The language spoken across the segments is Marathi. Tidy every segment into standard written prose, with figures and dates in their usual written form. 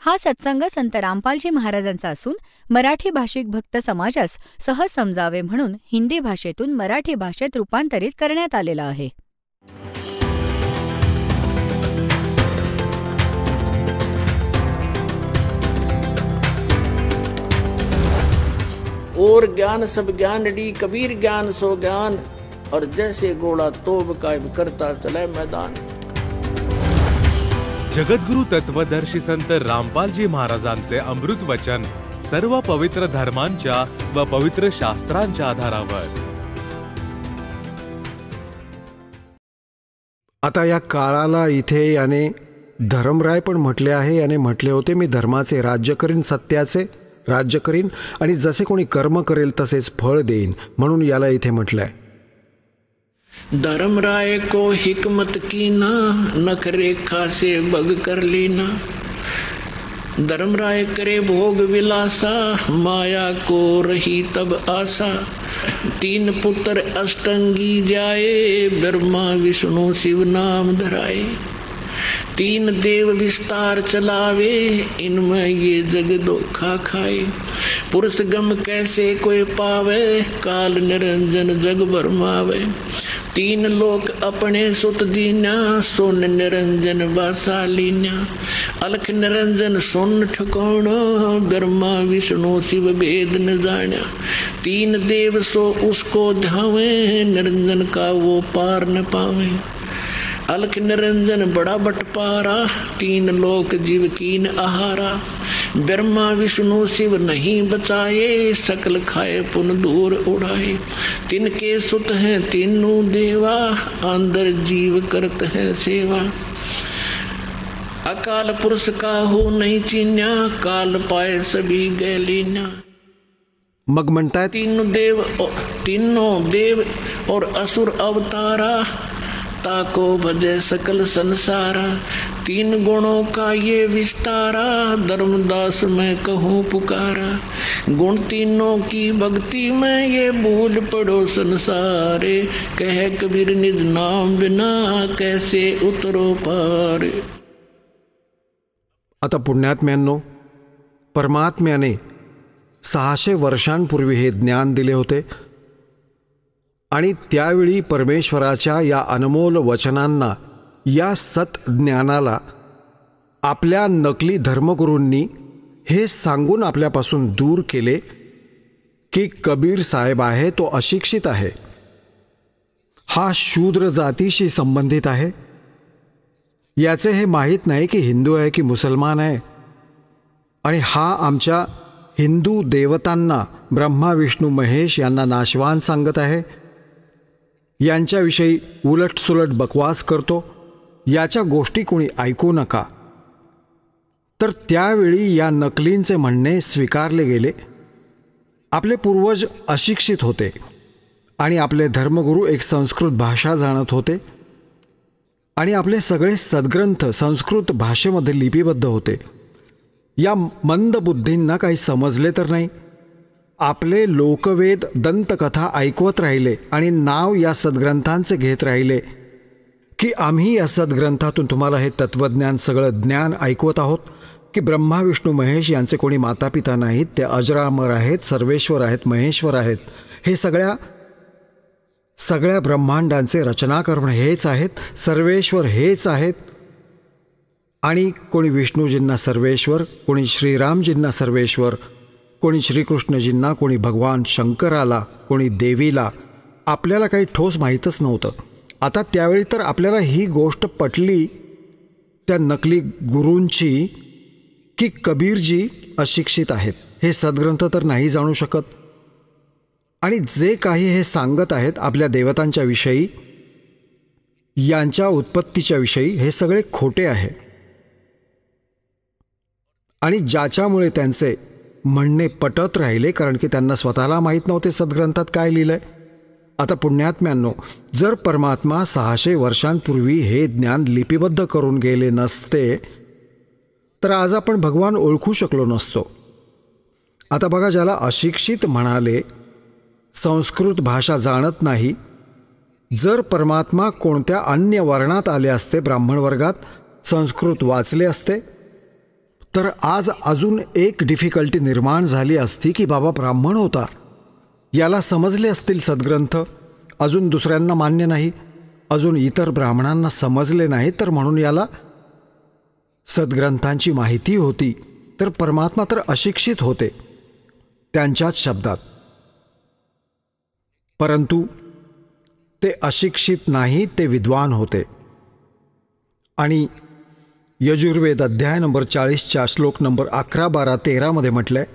हा सत्संग संत रामपालजी महाराजांचा असून मराठी भाषिक भक्त समाजास सहज समजावे म्हणून हिंदी भाषेतून मराठी भाषेत रूपांतरित करण्यात आलेला आहे. और ज्ञान सब ज्ञान डी कबीर ज्ञान सो ज्ञान और जैसे घोड़ा तोब कायम करता चले मैदान. जगद्गुरु तत्वदर्शी संत रामपालजी महाराजांचे अमृत वचन सर्व पवित्र धर्मांच्या व पवित्र शास्त्रांच्या आधारावर. आता या काळाला इथे याने धर्मराय पण म्हटले आहे. याने म्हटले होते, मी धर्माचे राज्य करीन, सत्याचे राज्य करीन आणि जसे कोणी कर्म करेल तसेच फळ देईन, म्हणून याला इथे म्हटलंय. धर्मराय को हिकमत की ना नख रेखा से बग कर लेना. धर्मराय करे भोग विलासा माया को रही तब आशा. तीन पुत्र अष्टंगी जाए ब्रह्मा विष्णु शिव नाम धराए. तीन देव विस्तार चलावे इनमें ये जग धोखा खाए. पुरुष गम कैसे कोई पावे काल निरंजन जग भरमावे. तीन लोक अपने सुत दीना सोन निरंजन वासा लीना. अलख निरंजन सोन ठिकाना ब्रह्मा विष्णु शिव भेद न जाना. तीन देव सो उसको ध्यावे निरंजन का वो पार न पावे. अलख निरंजन बड़ा बटपारा तीन लोक जीव कीन आहारा. ब्रह्मा विष्णु शिव नहीं बचाए सकल खाए पुन दूर उड़ाए. तिनके सुत हैं तीनों देवा अंदर जीव करत हैं सेवा. अकाल पुरुष का हो नहीं चीन्या काल पाए सभी गए लीना. मग म्हणतात तीनों देव और असुर अवतारा ताको भजे सकल संसारा. तीन गुणों का ये विस्तारा धर्मदास मैं कहूँ पुकारा. गुण तीनों की भक्ति में ये भूल पड़ो संसारे. कह कबीर निज नाम बिना कैसे उतरो पार. आता पुण्यात्म्यांनो, परमात्म्याने 600 वर्षांपूर्वी हे ज्ञान दिले होते आणि त्यावेळी परमेश्वराच्या या अनमोल वचनांना, या सत ज्ञानाला आपल्या नकली धर्मगुरूंनी हे सांगून आपल्यापासून दूर केले की कबीर साहेब आहे तो अशिक्षित आहे, हा शूद्र जातीशी संबंधित आहे, याचे हे माहीत नाही की हिंदू आहे की मुसलमान आहे, आणि हा आमच्या हिंदू देवतांना ब्रह्मा विष्णू महेश यांना नाशवान सांगत आहे, यांच्याविषयी उलटसुलट बकवास करतो, याच्या गोष्टी कोणी ऐकू नका. तर त्यावेळी या नकलींचे म्हणणे स्वीकारले गेले. आपले पूर्वज अशिक्षित होते आणि आपले धर्मगुरू एक संस्कृत भाषा जाणत होते आणि आपले सगळे सद्ग्रंथ संस्कृत भाषेमध्ये लिपिबद्ध होते. या मंद बुद्धींना काही समजले तर नाही. आपले लोकवेद दंतकथा ऐकवत राहिले आणि नाव या सद्ग्रंथांचे घेत राहिले की आम्ही या सद्ग्रंथातून तुम्हाला हे तत्वज्ञान सगळं ज्ञान ऐकवत आहोत की ब्रह्मा विष्णू महेश यांचे कोणी मातापिता नाहीत, ते अजरामर आहेत, सर्वेश्वर आहेत, महेश्वर आहेत, हे सगळ्या ब्रह्मांडांचे रचनाकर्म हेच आहेत, सर्वेश्वर हेच आहेत. आणि कोणी विष्णूजींना सर्वेश्वर, कोणी श्रीरामजींना सर्वेश्वर, कोणी श्रीकृष्णजींना, कोणी भगवान शंकराला, कोणी देवीला. आपल्याला काही ठोस माहीतच नव्हतं. आता त्यावेळी तर आपल्याला ही गोष्ट पटली त्या नकली गुरूंची की कबीरजी अशिक्षित आहेत, हे सद्ग्रंथ तर नाही जाणू शकत, आणि जे काही हे सांगत आहेत आपल्या देवतांच्या विषयी, यांच्या उत्पत्तीच्या विषयी, हे सगळे खोटे आहे. आणि ज्याच्यामुळे त्यांचे म्हणणे पटत राहिले कारण की त्यांना स्वतःला माहीत नव्हते सद्ग्रंथात काय लिहिलंय. आता पुण्यात्म्यांनो, जर परमात्मा 600 वर्षांपूर्वी हे ज्ञान लिपिबद्ध करून गेले नसते तर आज आपण भगवान ओळखू शकलो नसतो. आता बघा, ज्याला अशिक्षित म्हणाले, संस्कृत भाषा जाणत नाही, जर परमात्मा कोणत्या अन्य वर्णात आले असते, ब्राह्मण वर्गात संस्कृत वाचले असते, तर आज अजून एक डिफिकल्टी निर्माण झाली असती की बाबा ब्राह्मण होता, याला समजले असतील सद्ग्रंथ, अजून दुसऱ्यांना मान्य नाही, अजून इतर ब्राह्मणांना समजले नाही, तर म्हणून याला सद्ग्रंथांची माहिती होती, तर परमात्मा तर अशिक्षित होते त्यांच्याच शब्दात. परंतु ते अशिक्षित नाही, ते विद्वान होते. आणि यजुर्वेद अध्याय नंबर 40च्या श्लोक नंबर 11, 12, 13 म्हटलंय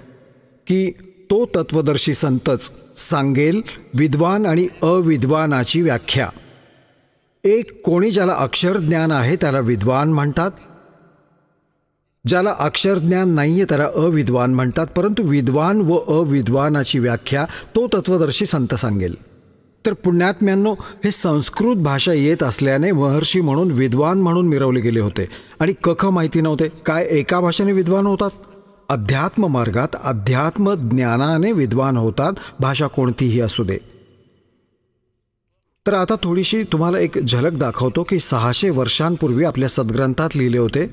की तो तत्वदर्शी संतच सांगेल विद्वान आणि अविद्वानाची व्याख्या. एक कोणी ज्याला अक्षरज्ञान आहे त्याला विद्वान म्हणतात, ज्याला अक्षरज्ञान नाही आहे त्याला अविद्वान म्हणतात. परंतु विद्वान व अविद्वानाची व्याख्या तो तत्वदर्शी संत सांगेल. तर पुण्यात्म्यांनो, हे संस्कृत भाषा येत असल्याने महर्षी म्हणून विद्वान म्हणून मिरवले गेले होते. आणि कख माहिती नव्हते. काय एका भाषेने विद्वान होतात? अध्यात्म मार्गात अध्यात्म ज्ञानाने विद्वान होतात, भाषा कोणतीही असू दे. तर आता थोडीशी तुम्हाला एक झलक दाखवतो की 600 वर्षांपूर्वी आपल्या सद्ग्रंथात लिहिले होते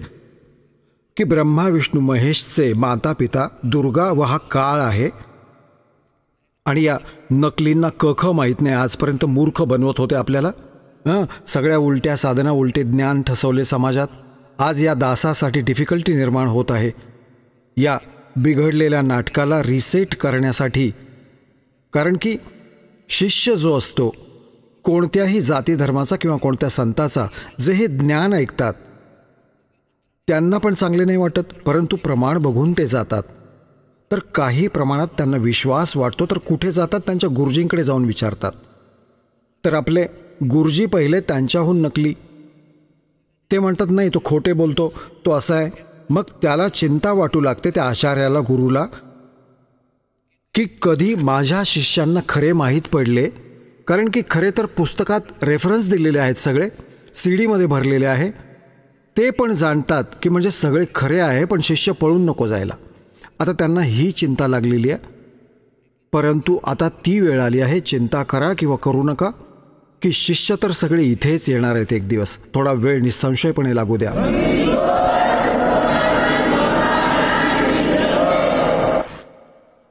की ब्रह्मा विष्णू महेशचे माता पिता दुर्गा व हा काळ आहे. आणि या नकलींना कख माहीत नाही, आजपर्यंत मूर्ख बनवत होते आपल्याला. सगळ्या उलट्या साधना, उलटे ज्ञान ठसवले समाजात. आज या दासासाठी डिफिकल्टी निर्माण होत आहे. या बिघडलेल्या नाटकाला रिसेट करण्यासाठी. कारण की शिष्य जो असतो कोणत्याही जाती धर्माचा किंवा कोणत्या संताचा, जे हे ज्ञान ऐकतात त्यांना पण चांगले नाही वाटत, परंतु प्रमाण बघून ते जातात. तर काही प्रमाणात त्यांना विश्वास वाटतो, तर कुठे जातात? त्यांच्या गुरुजींकडे जाऊन विचारतात. तर आपले गुरुजी पहिले त्यांच्याहून नकली. ते म्हणतात नाही तो खोटे बोलतो, तो असा आहे. मग त्याला चिंता वाटू लागते त्या आचार्याला, गुरुला, की कधी माझ्या शिष्यांना खरे माहीत पडले. कारण की खरे तर पुस्तकात रेफरन्स दिलेले आहेत, सगळे CD मध्ये भरलेले आहे. ते पण जाणतात की म्हणजे सगळे खरे आहे, पण शिष्य पळून नको जायला. आता त्यांना ही चिंता लागलेली आहे. परंतु आता ती वेळ आली आहे, चिंता करा किंवा करू नका, की शिष्य तर सगळे इथेच येणार आहेत एक दिवस. थोडा वेळ निसंशयपणे लागू द्या.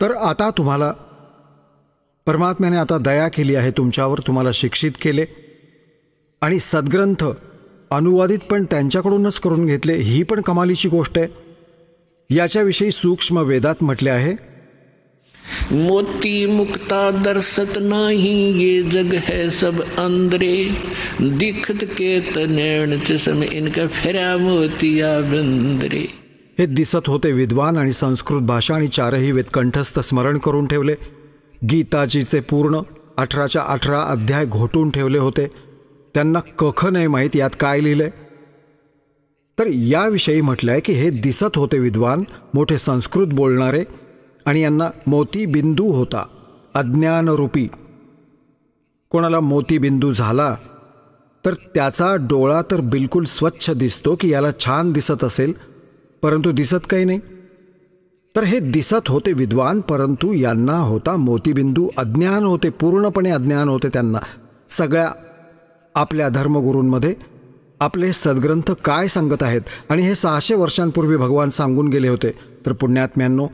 तर आता तुम्हाला परमात्म्याने आता दया केली आहे तुमच्यावर, तुम्हाला शिक्षित केले आणि सद्ग्रंथ अनुवादित पण त्यांच्याकडूनच करून घेतले. ही पण कमालीची गोष्ट आहे. याच्याविषयी सूक्ष्म वेदात म्हटले आहे, मोती मुक्ता दर्शत नाही, ये जग है सब अंदरे, दिखत के तनैण चष्म इनका फिरा मोतिया बंदरे. हे दिसत होते विद्वान आणि संस्कृत भाषा आणि 4ही वेद कंठस्थ स्मरण करून ठेवले. गीताजीचे पूर्ण 18च्या 18 अध्याय घोटून ठेवले होते. त्यांना कख नाही माहीत यात काय लिहिलंय. तर याविषयी म्हटलं आहे की हे दिसत होते विद्वान, मोठे संस्कृत बोलणारे, आणि यांना मोतीबिंदू होता, अज्ञानरूपी. कोणाला मोतीबिंदू झाला तर त्याचा डोळा तर बिलकुल स्वच्छ दिसतो की याला छान दिसत असेल, परंतु दिसत काही नाही. तर हे दिसत होते विद्वान, परंतु यांना होता मोतीबिंदू. अज्ञान होते, पूर्णपणे अज्ञान होते त्यांना. सगळ्या आपल्या धर्मगुरूंमध्ये आपले सद्ग्रंथ काय सांगत आहेत, आणि हे 600 वर्षांपूर्वी भगवान सांगून गेले होते. तर पुण्यात्म्यांनो,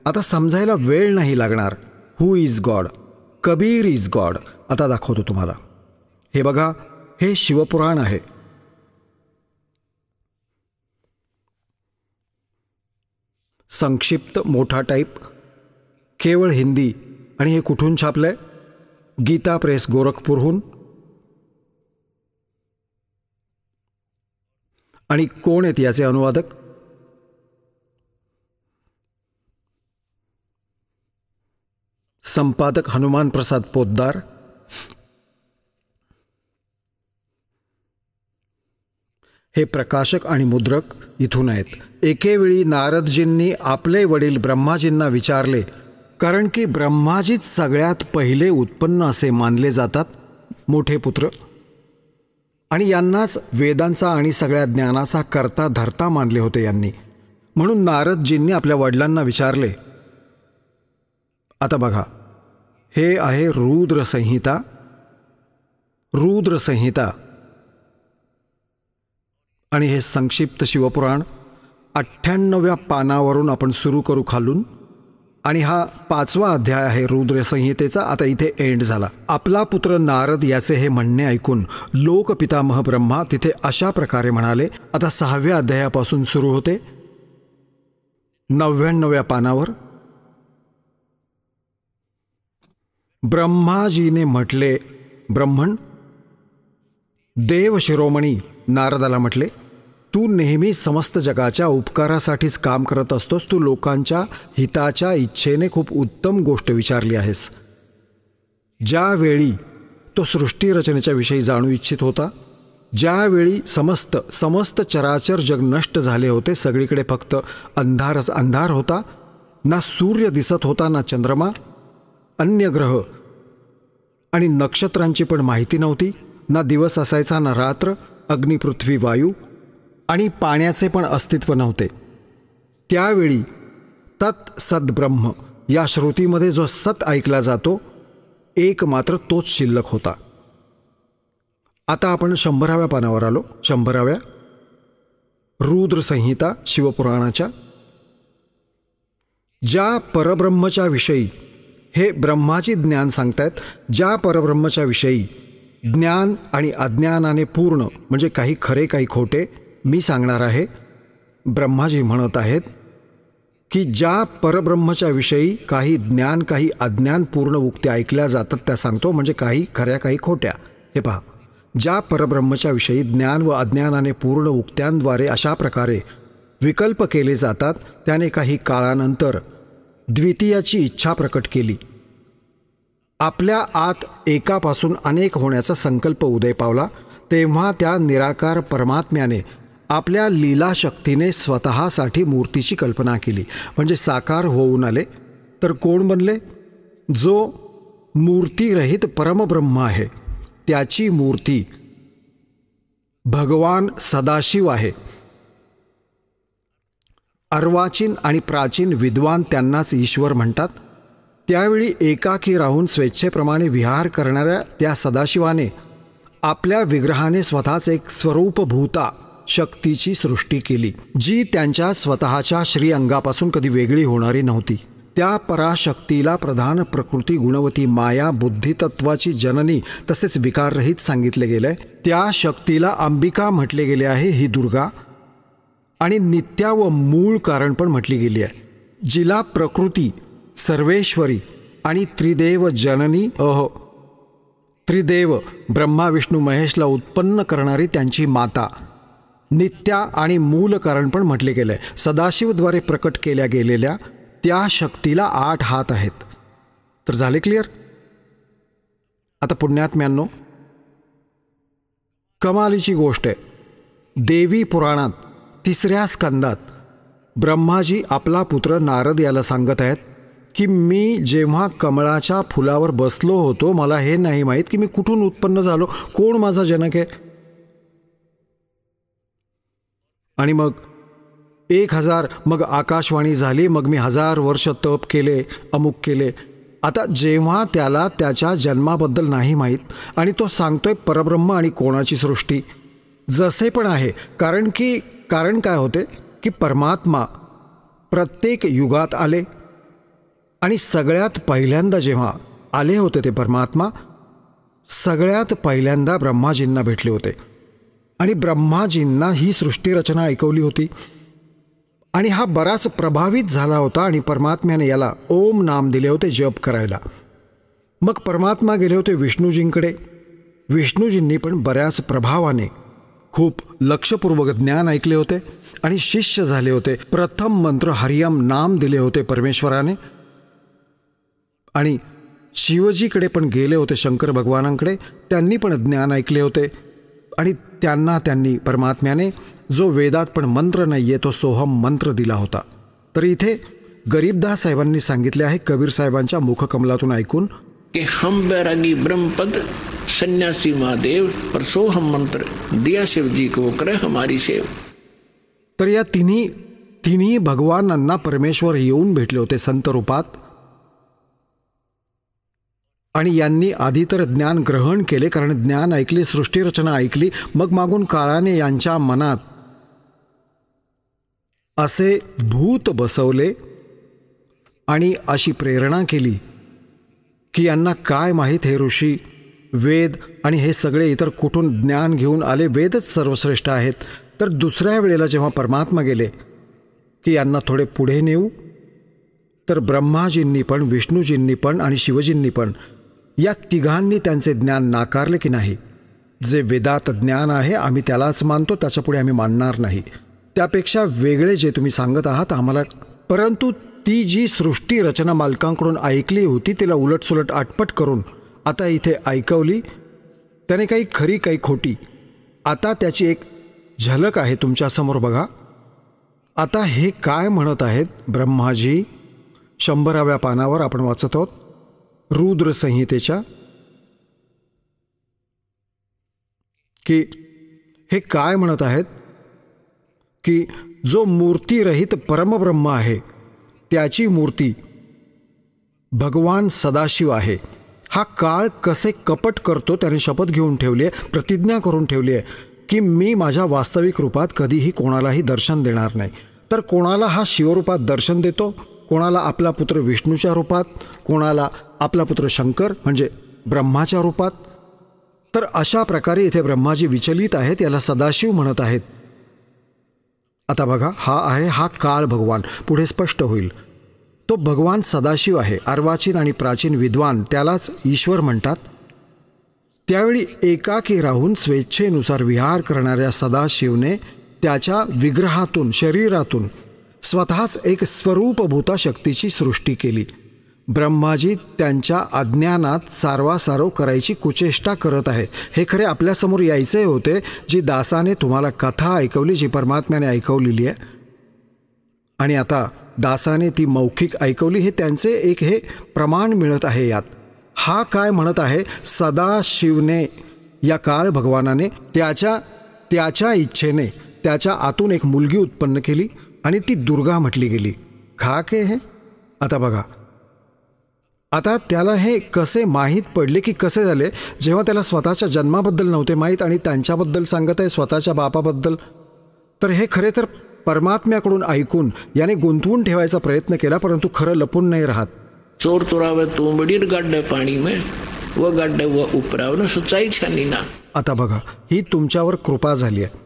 आता समजायला वेळ नाही लागणार. Who is God? Kabir is God. आता दाखवतो तुम्हाला. हे बघा, हे शिवपुराण आहे. संक्षिप्त मोठा टाईप, केवळ हिंदी. आणि हे कुठून छापलंय? गीता प्रेस, गोरखपूरहून. आणि कोण आहेत याचे अनुवादक? संपादक हनुमान प्रसाद पोद्दार. हे प्रकाशक आणि मुद्रक इथून आहेत. एकेवेळी नारदजींनी आपले वडील ब्रह्माजींना विचारले, कारण की ब्रह्माजीच सगळ्यात पहिले उत्पन्न असे मानले जातात, मोठे पुत्र, आणि यांनाच वेदांचा आणि सगळ्या ज्ञानाचा कर्ता धर्ता मानले होते यांनी. म्हणून नारदजींनी आपल्या वडिलांना विचारले. आता बघा, हे आहे रुद्र संहिता. रुद्र संहिता आणि हे संक्षिप्त शिवपुराण. 98व्या पानावरून आपण सुरू करू खालून. आणि हा 5वा अध्याय आहे रुद्र संहितेचा. आता इथे एंड झाला. आपला पुत्र नारद याचे हे म्हणणे ऐकून लोकपितामह ब्रह्मा तिथे अशा प्रकारे म्हणाले. आता 6व्या अध्यायापासून सुरू होते 99व्या पानावर. ब्रह्माजीने म्हटले, ब्रह्मण देव शिरोमणी नारदाला म्हटले, तू नेहमी समस्त जगाच्या उपकारासाठीच काम करत असतोस. तू लोकांच्या हिताच्या इच्छेने खूप उत्तम गोष्ट विचारली आहेस. ज्यावेळी तो सृष्टी रचनेच्या विषयी जाणू इच्छित होता, ज्यावेळी समस्त चराचर जग नष्ट झाले होते, सगळीकडे फक्त अंधारच अंधार होता, ना सूर्य दिसत होता, ना चंद्रमा, अन्य ग्रह आणि नक्षत्रांची पण माहिती नव्हती, ना दिवस असायचा ना रात्र, अग्नी पृथ्वी वायू आणि पाण्याचे पण अस्तित्व नव्हते. त्यावेळी तत् सद्ब्रह्म या श्रुतीमध्ये जो सत ऐकला जातो, एक मात्र तोच शिल्लक होता. आता आपण 100व्या पानावर आलो. 100व्या रुद्र संहिता शिवपुराणाच्या. ज्या परब्रह्मच्या विषयी हे ब्रह्माची ज्ञान सांगतायत, ज्या परब्रह्मच्या विषयी ज्ञान आणि अज्ञानाने पूर्ण, म्हणजे काही खरे काही खोटे मी सांगणार आहे. ब्रह्माजी म्हणत आहेत की ज्या परब्रह्मच्या विषयी काही ज्ञान काही अज्ञान पूर्ण उक्त्या ऐकल्या जातात त्या सांगतो, म्हणजे काही खऱ्या काही खोट्या. हे पहा, ज्या परब्रह्मच्या विषयी ज्ञान व अज्ञानाने पूर्ण उक्त्यांद्वारे अशा प्रकारे विकल्प केले जातात, त्याने काही काळानंतर द्वितीयाची इच्छा प्रकट केली. आपल्या आत एकापासून अनेक होण्याचा संकल्प उदय पावला. तेव्हा त्या निराकार परमात्म्याने आपल्या लीला शक्तीने स्वतःसाठी मूर्तीची कल्पना केली. म्हणजे साकार होऊन आले. तर कोण बनले? जो मूर्तीरहित परमब्रह्म आहे त्याची मूर्ती भगवान सदाशिव आहे. अर्वाचीन आणि प्राचीन विद्वान त्यांनाच ईश्वर म्हणतात. त्यावेळी एकाकी राहून स्वेच्छेप्रमाणे विहार करणाऱ्या त्या सदाशिवाने आपल्या विग्रहाने स्वतःच एक स्वरूपभूता शक्तीची सृष्टी केली, जी त्यांच्या स्वतःच्या श्रीअंगापासून कधी वेगळी होणारी नव्हती. त्या पराशक्तीला प्रधान प्रकृती गुणवती माया बुद्धितत्वाची जननी तसेच विकाररहित सांगितले गेले. त्या शक्तीला अंबिका म्हटले गेले आहे. ही दुर्गा आणि नित्या व मूळ कारण पण म्हटली गेली आहे. जिला प्रकृती, सर्वेश्वरी आणि त्रिदेव जननी त्रिदेव ब्रह्मा विष्णू महेशला उत्पन्न करणारी त्यांची माता नित्या आणि मूल कारण पण म्हटले गेले. सदाशिवद्वारे प्रकट केल्या गेलेल्या त्या शक्तीला 8 हात आहेत. तर झाले क्लिअर? आता पुण्यात्म्यांनो, कमालीची गोष्ट आहे. देवी पुराणात 3ऱ्या स्कंदात ब्रह्माजी आपला पुत्र नारद याला सांगत आहेत की मी जेव्हा कमळाच्या फुलावर बसलो होतो, मला हे नाही माहीत की मी कुठून उत्पन्न झालो, कोण माझा जनक आहे. आणि मग 1000 मग आकाशवाणी झाली, मग मी 1000 वर्ष तप केले, अमुक केले. आता जेव्हा त्याला त्याच्या जन्माबद्दल नाही माहीत आणि तो सांगतोय परब्रह्म आणि कोणाची सृष्टी जसे पण आहे, कारण काय होते की परमात्मा प्रत्येक युगात आले आणि सगळ्यात पहिल्यांदा जेव्हा आले होते ते परमात्मा सगळ्यात पहिल्यांदा ब्रह्माजींना भेटले होते आणि ब्रह्माजींना ही सृष्टीरचना ऐकवली होती आणि हा बराच प्रभावित झाला होता आणि परमात्म्याने याला ओम नाम दिले होते जप करायला. मग परमात्मा गेले होते विष्णूजींकडे. विष्णूजींनी पण बऱ्याच प्रभावाने खूप लक्षपूर्वक ज्ञान ऐकले होते आणि शिष्य झाले होते. प्रथम मंत्र हरियम नाम दिले होते परमेश्वराने आणि शिवजीकडे पण गेले होते, शंकर भगवानांकडे. त्यांनी पण ज्ञान ऐकले होते आणि त्यांनी परमात्म्याने जो वेदात पण मंत्र नाही आहे तो सोहम मंत्र दिला होता. तर इथे गरीबदास साहेबांनी सांगितले आहे कबीर साहेबांच्या मुखकमलातून ऐकून कि हम बैरागी ब्रह्मपद सन्यासी महादेव पर सोहम मंत्र दिया शिव जी को करे हमारी सेव. तर या तिन्ही भगवानांना परमेश्वर येऊन भेटले होते संत रूपात आणि यांनी आधी तर ज्ञान ग्रहण केले, कारण ज्ञान ऐकले, सृष्टीरचना ऐकली. मग मागून काळाने यांच्या मनात असे भूत बसवले आणि अशी प्रेरणा केली की यांना काय माहीत हे ऋषी, वेद आणि हे सगळे इतर कुठून ज्ञान घेऊन आले, वेदच सर्वश्रेष्ठ आहेत. तर दुसऱ्या वेळेला जेव्हा परमात्मा गेले की यांना थोडे पुढे नेऊ, तर ब्रह्माजींनी पण, विष्णूजींनी पण आणि शिवजींनी पण या तिघांनी त्यांचे ज्ञान नाकारले की नाही. जे वेदात ज्ञान आहे आम्ही त्यालाच मानतो, त्याच्यापुढे आम्ही मानणार नाही. त्यापेक्षा वेगळे जे तुम्ही सांगत आहात आम्हाला. परंतु ती जी सृष्टी रचना मालकांकडून ऐकली होती तिला उलटसुलट आटपट करून आता इथे ऐकवली. त्याने काही खरी काही खोटी. आता त्याची एक झलक आहे तुमच्यासमोर बघा. आता हे काय म्हणत आहेत ब्रह्माजी? 100व्या पानावर आपण वाचत आहोत रुद्र संहितेच्या, की हे काय म्हणत आहेत की जो मूर्तीरहित परमब्रह्म आहे त्याची मूर्ती भगवान सदाशिव आहे. हा काळ कसे कपट करतो त्याने शपथ घेऊन ठेवली आहे, प्रतिज्ञा करून ठेवली आहे की मी माझ्या वास्तविक रूपात कधीही कोणालाही दर्शन देणार नाही. तर कोणाला हा शिवरूपात दर्शन देतो, कोणाला आपला पुत्र विष्णूच्या रूपात, कोणाला आपला पुत्र शंकर म्हणजे ब्रह्माच्या रूपात. तर अशा प्रकारे इथे ब्रह्माजी विचलित आहेत, याला सदाशिव म्हणत आहेत. आता बघा, हा काळ भगवान. पुढे स्पष्ट होईल. तो भगवान सदाशिव आहे. अर्वाचीन आणि प्राचीन विद्वान त्यालाच ईश्वर म्हणतात. त्यावेळी एकाकी राहून स्वेच्छेनुसार विहार करणाऱ्या सदाशिवने त्याच्या विग्रहातून, शरीरातून स्वतःच एक स्वरूपभूता शक्तीची सृष्टी केली. ब्रह्माजी त्यांच्या अज्ञानात सारवासारव करायची कुचेष्टा करत आहे. हे खरे आपल्यासमोर यायचे होते. जी दासाने तुम्हाला कथा ऐकवली, जी परमात्म्याने ऐकवलेली आहे, आणि आता दासाने ती मौखिक ऐकवली, हे त्यांचे एक हे प्रमाण मिळत आहे यात. हा काय म्हणत आहे? सदाशिवने, या काळ भगवानाने त्याच्या इच्छेने त्याच्या आतून एक मुलगी उत्पन्न केली आणि ती दुर्गा म्हटली गेली. के हे आता बघा. आता त्याला हे कसे माहीत पडले की कसे झाले, जेव्हा त्याला स्वतःच्या जन्माबद्दल नव्हते माहीत आणि त्यांच्याबद्दल सांगत आहे, स्वतःच्या बापाबद्दल. तर हे खरे तर परमात्म्याकडून ऐकून याने गुंतवून ठेवायचा प्रयत्न केला, परंतु खरं लपून नाही राहत. चोर चोरावे तुंबडीर गाड्डे पाणी में व गाड्डे व उपरावनं सच्चाई छानी ना. आता बघा, ही तुमच्यावर कृपा झाली आहे.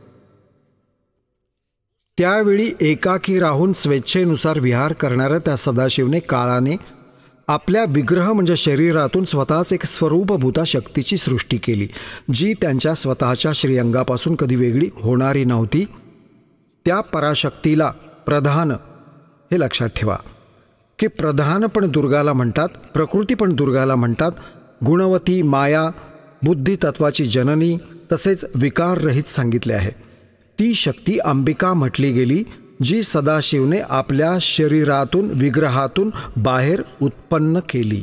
त्यावेळी एकाकी राहून स्वेच्छेनुसार विहार करणाऱ्या त्या सदाशिवने, काळाने आपल्या विग्रह म्हणजे शरीरातून स्वतःच एक स्वरूपभूता शक्तीची सृष्टी केली, जी त्यांच्या स्वतःच्या श्रीअंगापासून कधी वेगळी होणारी नव्हती. त्या पराशक्तीला प्रधान, हे लक्षात ठेवा की प्रधान पण दुर्गाला म्हणतात, प्रकृती पण दुर्गाला म्हणतात. गुणवती, माया, बुद्धी तत्वाची जननी, तसेच विकाररहित सांगितले आहे. ती शक्ती अंबिका म्हटली गेली, जी सदाशिवने आपल्या शरीरातून, विग्रहातून बाहेर उत्पन्न केली.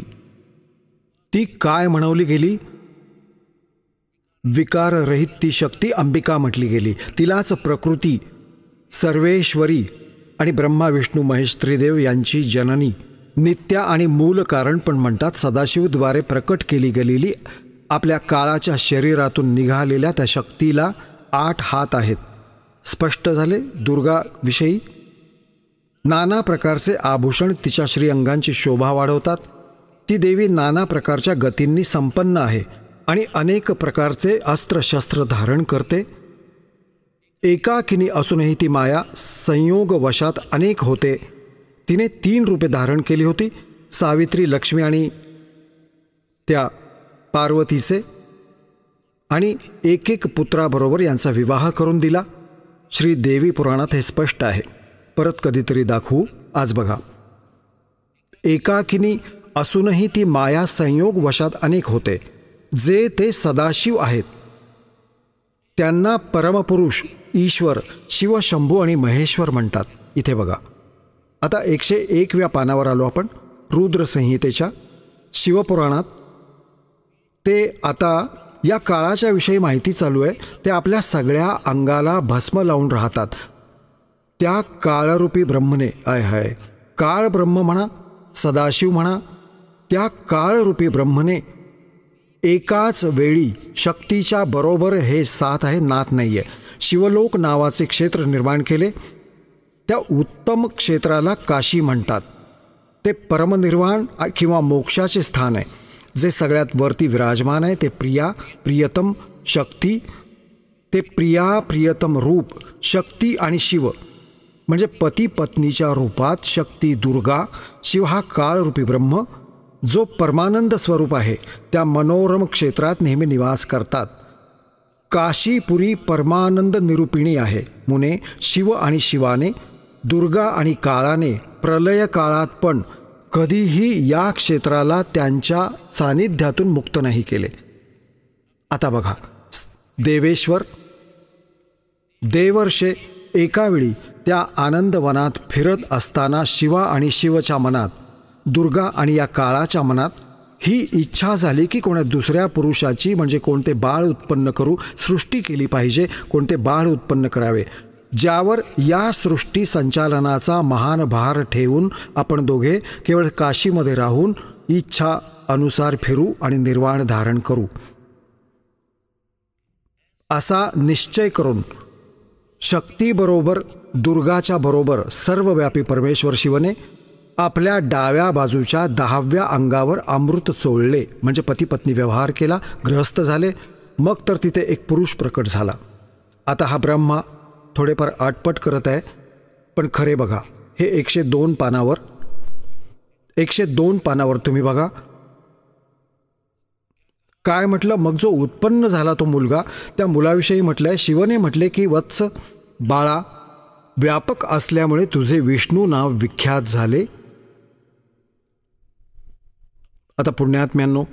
ती काय म्हणवली गेली? विकाररहित ती शक्ती अंबिका म्हटली गेली. तिलाच प्रकृती, सर्वेश्वरी आणि ब्रह्मा, विष्णू, महेश, त्रिदेव यांची जननी, नित्या आणि मूल कारण पण म्हणतात. सदाशिवद्वारे प्रकट केली गेलेली आपल्या काळाच्या शरीरातून निघालेल्या त्या शक्तीला 8 हात आहेत. स्पष्ट झाले दुर्गाविषयी. नाना प्रकारचे आभूषण तिच्या श्रीअंगांची शोभा वाढवतात. ती देवी नाना प्रकारच्या गतींनी संपन्न आहे आणि अनेक प्रकारचे अस्त्रशस्त्र धारण करते. एकाकिनी असूनही ती माया संयोगवशात अनेक होते. तिने 3 रूपे धारण केली होती, सावित्री, लक्ष्मी आणि त्या पार्वतीचे, आणि एक पुत्राबरोबर यांचा विवाह करून दिला. श्री देवी पुराणात हे स्पष्ट आहे. परत कधीतरी दाखवू. आज बघा, एकाकिनी असूनही ती माया संयोगवशात अनेक होते. जे ते सदाशिव आहेत त्यांना परमपुरुष, ईश्वर, शिव, शंभू आणि महेश्वर म्हणतात. इथे बघा, आता 101व्या पानावर आलो आपण रुद्र संहितेच्या. शिवपुराणात ते आता या काळाच्या विषयी माहिती चालू आहे. ते आपल्या सगळ्या अंगाला भस्म लावून राहतात. त्या काळरूपी ब्रह्मने, काळ ब्रह्म म्हणा, सदाशिव म्हणा, त्या काळरूपी ब्रह्मने एकाच वेळी शक्तीच्या बरोबर हे 7 आहे, नात नाही आहे, शिवलोक नावाचे क्षेत्र निर्माण केले. त्या उत्तम क्षेत्राला काशी म्हणतात. ते परमनिर्वाण किंवा मोक्षाचे स्थान आहे, जे सगळ्यात वरती विराजमान आहे. ते प्रिया, प्रियतम, शक्ती, ते प्रिया प्रियतम रूप, शक्ती आणि शिव म्हणजे पती पत्नीच्या रूपात शक्ती दुर्गा, शिव हा काळरूपी ब्रह्म जो परमानंद स्वरूप आहे, त्या मनोरम क्षेत्रात नेहमी निवास करतात. काशीपुरी परमानंद निरूपिणी आहे. मुने, शिव आणि शिवाने, दुर्गा आणि काळाने प्रलय काळात पण कधीही या क्षेत्राला त्यांच्या सानिध्यातून मुक्त नाही केले. आता बघा, देवेश्वर, देवर्षे एकावेळी त्या आनंदवनात फिरत असताना शिवा आणि शिवच्या मनात, दुर्गा आणि या काळाच्या मनात ही इच्छा झाली की कोणत्या दुसऱ्या पुरुषाची म्हणजे कोणते बाळ उत्पन्न करू, सृष्टी केली पाहिजे, कोणते बाळ उत्पन्न करावे, ज्यावर या सृष्टी संचालनाचा महान भार ठेवून आपण दोघे केवळ काशीमध्ये राहून इच्छा अनुसार फिरू आणि निर्वाण धारण करू, असा निश्चय करून शक्तीबरोबर दुर्गाच्या बरोबर सर्वव्यापी परमेश्वर शिवने आपल्या डाव्या बाजूच्या 10व्या अंगावर अमृत चोळले, म्हणजे पती पत्नी व्यवहार केला, गृहस्थ झाले. मग तर तिथे एक पुरुष प्रकट झाला. आता हा ब्रह्मा थोडेफार आटपट करत आहे, पण खरे बघा, हे 102 पानावर तुम्ही बघा काय म्हटलं. मग जो उत्पन्न झाला तो मुलगा, त्या मुलाविषयी म्हटलंय, शिवने म्हटले की वत्स बाळा, व्यापक असल्यामुळे तुझे विष्णू नाव विख्यात झाले. आता पुण्यात्म्यांनो,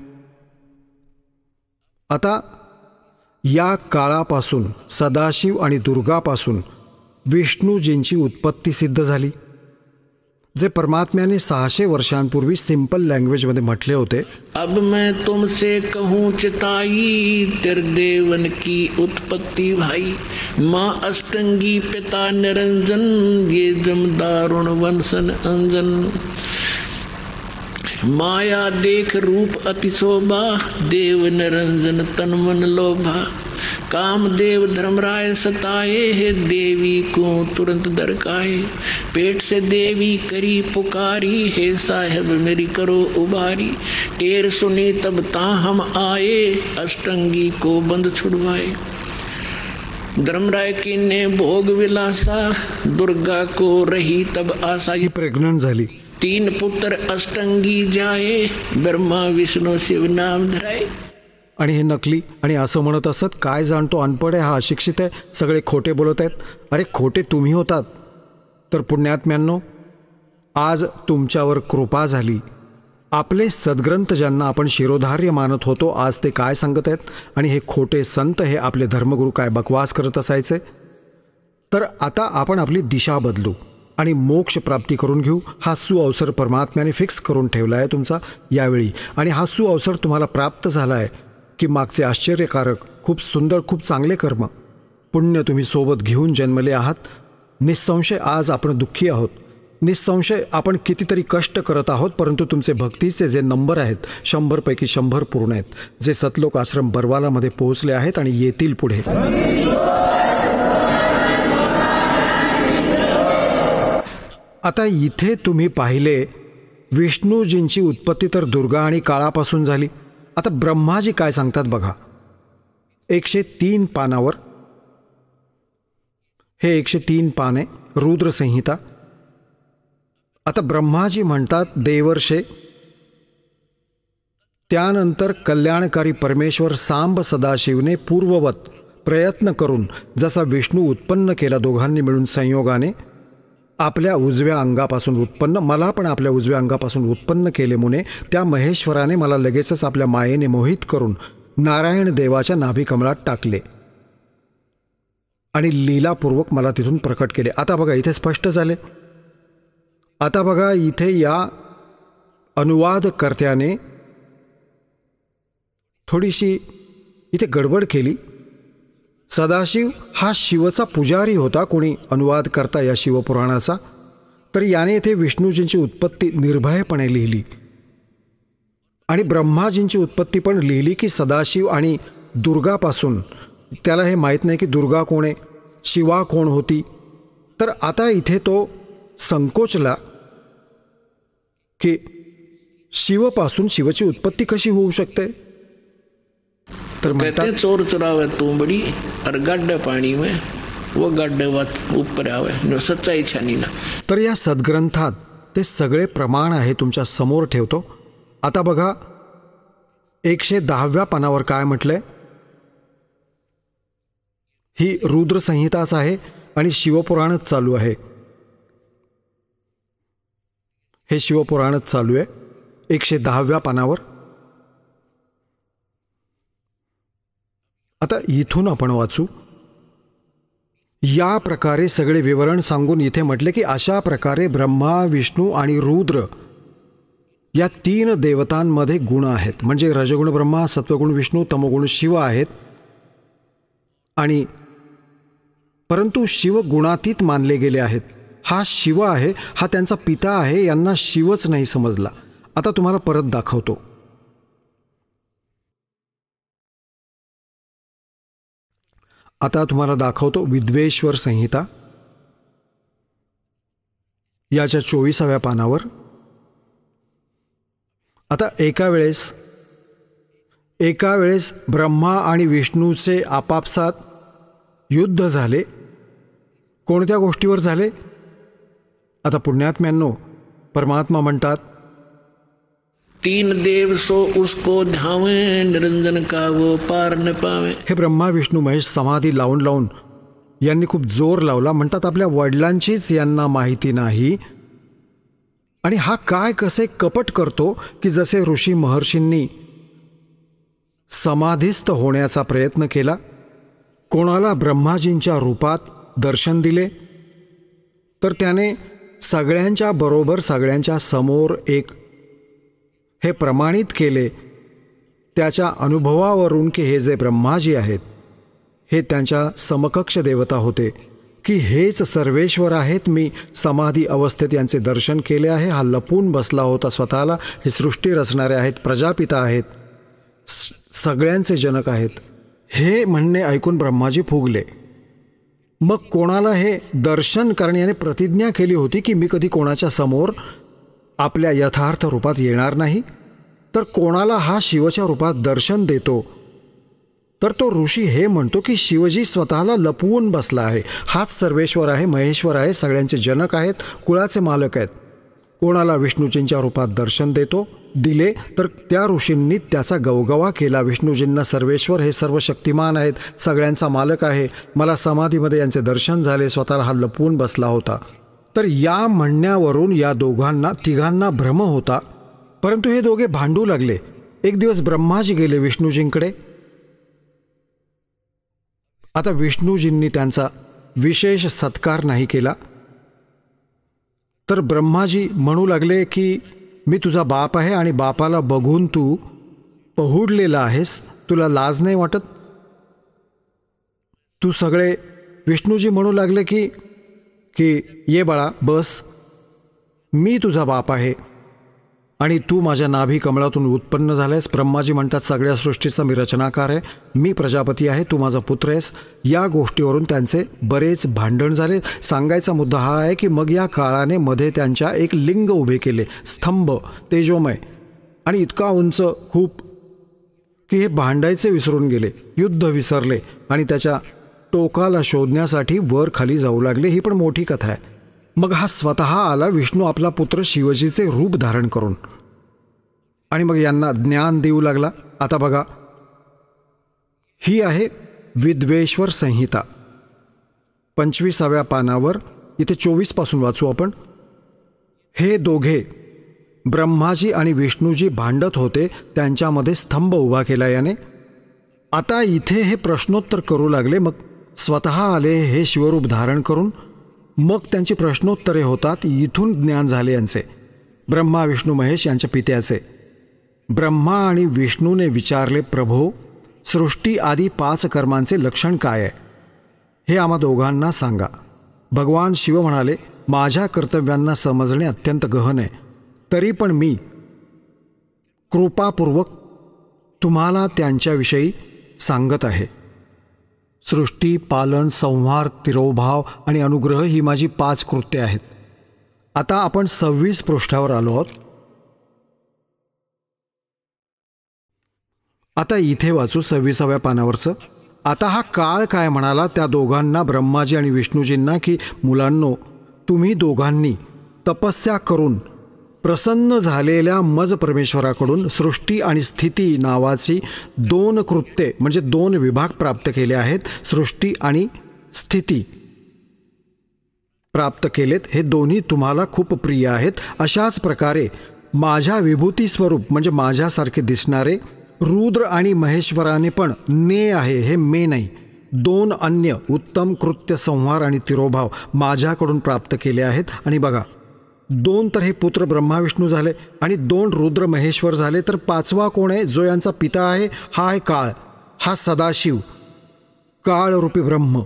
आता या काळापासून सदाशिव आणि दुर्गापासून विष्णूजींची उत्पत्ती सिद्ध झाली, जे परमात्म्याने 600 वर्षांपूर्वी सिंपल लँग्वेजमध्ये म्हटले होते. अब मैं तुमसे कहूँ चिताई, त्रिदेवन की उत्पत्ति भाई, माँ अष्टंगी पिता निरंजन, ये जमदारुण वंशन अंजन. माया देख रूप अति शोभा, देव निरंजन तन मन लोभा. कामदेव धर्मराय सताए, हे देवी को तुरंत दरकाए. पेट से देवी करी पुकारी, हे साहेब मेरी करो उबारी. टेर सुनी तब ता हम आए, अष्टंगी को बंद छुड़वाए. धर्मराय की ने भोग विलासा, दुर्गा को रही तब आशा. ही प्रेग्नंट झाली. 3 पुत्र अष्टंगी जाए, ब्रह्मा विष्णू शिव नाम धराए. आणि हे नकली आणि असं म्हणत असत, काय जाणतो, अनपढ आहे, हा अशिक्षित आहे, सगळे खोटे बोलत आहेत. अरे खोटे तुम्ही होतात. तर पुण्यात्म्यांनो, आज तुमच्यावर कृपा झाली. आपले सद्ग्रंथ ज्यांना आपण शिरोधार्य मानत होतो, आज ते काय सांगत आहेत, आणि हे खोटे संत, हे आपले धर्मगुरू काय बकवास करत असायचे. तर आता आपण आपली दिशा बदलू आणि मोक्ष प्राप्ती करून घेऊ. हा सुअवसर परमात्म्याने फिक्स करून ठेवला आहे तुमचा यावेळी, आणि हा सुअवसर तुम्हाला प्राप्त झाला आहे की मागचे आश्चर्यकारक, खूप सुंदर, खूप चांगले कर्म पुण्य तुम्ही सोबत घेऊन जन्मले आहात. निसंशय आज आपण दुःखी आहोत, निसंशय आपण कितीतरी कष्ट करत आहोत, परंतु तुमचे भक्तीचे जे नंबर आहेत 100 पैकी 100 पूर्ण आहेत, जे सतलोक आश्रम बरवालामध्ये पोहोचले आहेत आणि येतील पुढे. आता इथे तुम्ही पाहिले, विष्णूजींची उत्पत्ती तर दुर्गा आणि काळापासून झाली. आता ब्रह्माजी काय सांगतात बघा, 103 पानावर, हे 103 पान आहे, रुद्रसंहिता. आता ब्रह्माजी म्हणतात, देवर्षे, त्यानंतर कल्याणकारी परमेश्वर सांब सदाशिवने पूर्ववत प्रयत्न करून जसा विष्णू उत्पन्न केला दोघांनी मिळून संयोगाने, आपल्या उजव्या अंगापासून उत्पन्न, मला पण आपल्या उजव्या अंगापासून उत्पन्न केले मुने. त्या महेश्वराने मला लगेचच आपल्या मायेने मोहित करून नारायण देवाच्या नाभिकमळात टाकले आणि लीलापूर्वक मला तिथून प्रकट केले. आता बघा इथे स्पष्ट झाले. आता बघा इथे या अनुवादकर्त्याने थोडीशी इथे गडबड केली. सदाशिव हा शिवचा पुजारी होता, कोणी अनुवाद करता या शिवपुराणाचा, तर याने येथे विष्णूजींची उत्पत्ती निर्भयपणे लिहिली आणि ब्रह्माजींची उत्पत्ती पण लिहिली की सदाशिव आणि दुर्गापासून. त्याला हे माहीत नाही की दुर्गा कोण आहे, शिवा कोण होती, तर आता इथे तो संकोचला की शिवपासून शिवची उत्पत्ती कशी होऊ शकते. तर कहते चोर चुरावे तुंबड़ी और गड्ढे पानी में वो गड्ढे ऊपर आवे जो सच्चाई छानी ना. तर या सद्ग्रंथात ते सगळे प्रमाण आहे तुमच्या समोर ठेवतो. आता बघा 110व्या पानावर काय म्हटलंय. ही रुद्र संहिताच आहे आणि शिवपुराणच चालू आहे. हे शिवपुराणच चालू आहे 110व्या पानावर. आता इथून आपण वाचू. या प्रकारे सगळे विवरण सांगून इथे म्हटले की अशा प्रकारे ब्रह्मा, विष्णू आणि रुद्र या 3 देवतांमध्ये गुण आहेत. म्हणजे रजगुण ब्रह्मा, सत्वगुण विष्णू, तमोगुण शिव आहेत. आणि परंतु शिव गुणातीत मानले गेले आहेत. हा शिव आहे, हा त्यांचा पिता आहे, यांना शिवच नाही समजला. आता तुम्हाला परत दाखवतो. आता तुम्हाला दाखवतो विद्वेश्वर संहिता याच्या 24व्या पानावर. आता एका वेळेस ब्रह्मा आणि विष्णूचे आपापसात युद्ध झाले. कोणत्या गोष्टीवर झाले. आता पुण्यात्म्यांनो, परमात्मा म्हणतात 3 देव सो उसको धावे निरंजन का वो पार न पावे. हे ब्रह्मा, विष्णू, महेश समाधी लावून यांनी खूप जोर लावला. म्हणतात आपल्या वडिलांचीच यांना माहिती नाही. आणि हा काय कसे कपट करतो की जसे ऋषी महर्षींनी समाधीस्थ होण्याचा प्रयत्न केला, कोणाला ब्रह्माजींच्या रूपात दर्शन दिले, तर त्याने सगळ्यांच्या बरोबर सगळ्यांच्या समोर एक हे प्रमाणित केले त्याच्या अनुभवावरून की हे जे ब्रह्माजी आहेत हे त्यांच्या समकक्ष देवता होते, की हेच सर्वेश्वर आहेत. मी समाधी अवस्थेत यांचे दर्शन केले आहे. हा लपून बसला होता स्वतःला. हे सृष्टी रचणारे आहेत, प्रजापिता आहेत, सगळ्यांचे जनक आहेत. हे म्हणणे ऐकून ब्रह्माजी फुगले. मग कोणाला हे दर्शन करण्याने प्रतिज्ञा केली होती की मी कधी कोणाच्या समोर आपल्या यथार्थ रूपात येणार नाही. तर कोणाला हा शिवच्या रूपात दर्शन देतो, तर तो ऋषी हे म्हणतो की शिवजी स्वतःला लपवून बसला आहे. हाच सर्वेश्वर आहे, महेश्वर आहे, सगळ्यांचे जनक आहेत, कुळाचे मालक आहेत. कोणाला विष्णूजींच्या रूपात दर्शन दिले तर त्या ऋषींनी त्याचा गवगवा केला. विष्णूजींना सर्वेश्वर, हे सर्व शक्तिमान आहेत, सगळ्यांचा मालक आहे, मला समाधीमध्ये यांचे दर्शन झाले, स्वतःला हा लपवून बसला होता. तर या म्हणण्यावरून या तिघांना भ्रम होता. परंतु हे दोघे भांडू लागले. एक दिवस ब्रह्माजी गेले विष्णूजींकडे. आता विष्णूजींनी त्यांचा विशेष सत्कार नाही केला. तर ब्रह्माजी म्हणू लागले की मी तुझा बाप आहे आणि बापाला बघून तू पहुडलेला आहेस, तुला लाज नाही वाटत. तू सगळे विष्णूजी म्हणू लागले की ये बाळा बस, मी तुझा बाप आहे आणि तू माझ्या नाभी कमळातून उत्पन्न झालायस. ब्रह्माजी म्हणतात सगळ्या सृष्टीचा मी रचनाकार आहे, मी प्रजापती आहे, तू माझा पुत्र आहेस. या गोष्टीवरून त्यांचे बरेच भांडण झाले. सांगायचा मुद्दा हा आहे की मग या काळाने मध्ये त्यांच्या एक लिंग उभे केले, स्तंभ तेजोमय आणि इतका उंच खूप की हे भांडायचे विसरून गेले, युद्ध विसरले आणि त्याच्या टोकाला शोधण्यासाठी वर खाली जाऊ लागले. ही पण मोठी कथा आहे. मग हा स्वतः आला विष्णू आपला पुत्र शिवजीचे रूप धारण करून आणि मग यांना ज्ञान देऊ लागला. आता बघा, ही आहे विद्वेश्वर संहिता 25व्या पानावर. इथे 24 पासून वाचू आपण. हे दोघे ब्रह्माजी आणि विष्णूजी भांडत होते, त्यांच्यामध्ये स्तंभ उभा केला याने. आता इथे हे प्रश्नोत्तर करू लागले. मग स्वतः आले हे शिवरूप धारण करून. मग त्यांची प्रश्नोत्तरे होतात. इथून ज्ञान झाले यांचे, ब्रह्मा विष्णू महेश यांच्या पित्याचे. ब्रह्मा आणि विष्णूने विचारले, प्रभो, सृष्टी आदी 5 कर्मांचे लक्षण काय आहे हे आम्हा दोघांना सांगा. भगवान शिव म्हणाले, माझ्या कर्तव्यांना समजणे अत्यंत गहन आहे, तरी पण मी कृपापूर्वक तुम्हाला त्यांच्याविषयी सांगत आहे. सृष्टी, पालन, संहार, तिरोभाव आणि अनुग्रह ही माझी 5 कृत्ये आहेत. आता आपण 26 पृष्ठावर आलो आहोत. आता इथे वाचू 26व्या पानावरचं. आता हा काळ काय म्हणाला त्या दोघांना, ब्रह्माजी आणि विष्णूजींना, की मुलांनो, तुम्ही दोघांनी तपस्या करून प्रसन्न झालेल्या मज परमेश्वराकडून सृष्टी आणि स्थिती नावाची 2 कृत्ये म्हणजे 2 विभाग प्राप्त केले आहेत. सृष्टी आणि स्थिती प्राप्त केलेत. हे दोन्ही तुम्हाला खूप प्रिय आहेत. अशाच प्रकारे माझ्या विभूती स्वरूप म्हणजे माझ्यासारखे दिसणारे रुद्र आणि महेश्वराने पण ने आहे, हे मे नाही, 2 अन्य उत्तम कृत्य, संहार आणि तिरोभाव माझ्याकडून प्राप्त केले आहेत. आणि बघा, 2 तर हे पुत्र ब्रह्मा विष्णू झाले आणि 2 रुद्र महेश्वर झाले. तर 5वा कोण आहे? जो यांचा पिता आहे, हा आहे काळ, हा सदाशिव, काळरूपी ब्रह्म.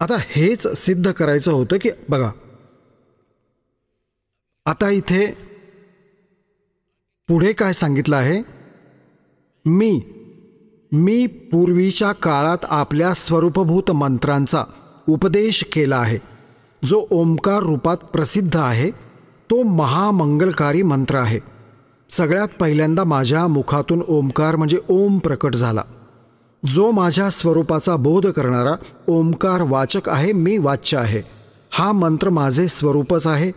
आता हेच सिद्ध करायचं होतं की बघा, आता इथे पुढे काय सांगितलं आहे? मी पूर्वीच्या काळात आपल्या स्वरूपभूत मंत्रांचा उपदेश केला आहे. जो ओंकार रूपात प्रसिद्ध आहे तो महामंगलकारी मंत्र आहे. सगळ्यात पहिल्यांदा माझ्या मुखातून ओंकार म्हणजे ओम प्रकट झाला. जो माझ्या स्वरूपाचा बोध करणारा ओंकार वाचक आहे, मी वाच्य आहे. हा मंत्र माझे स्वरूपच आहे.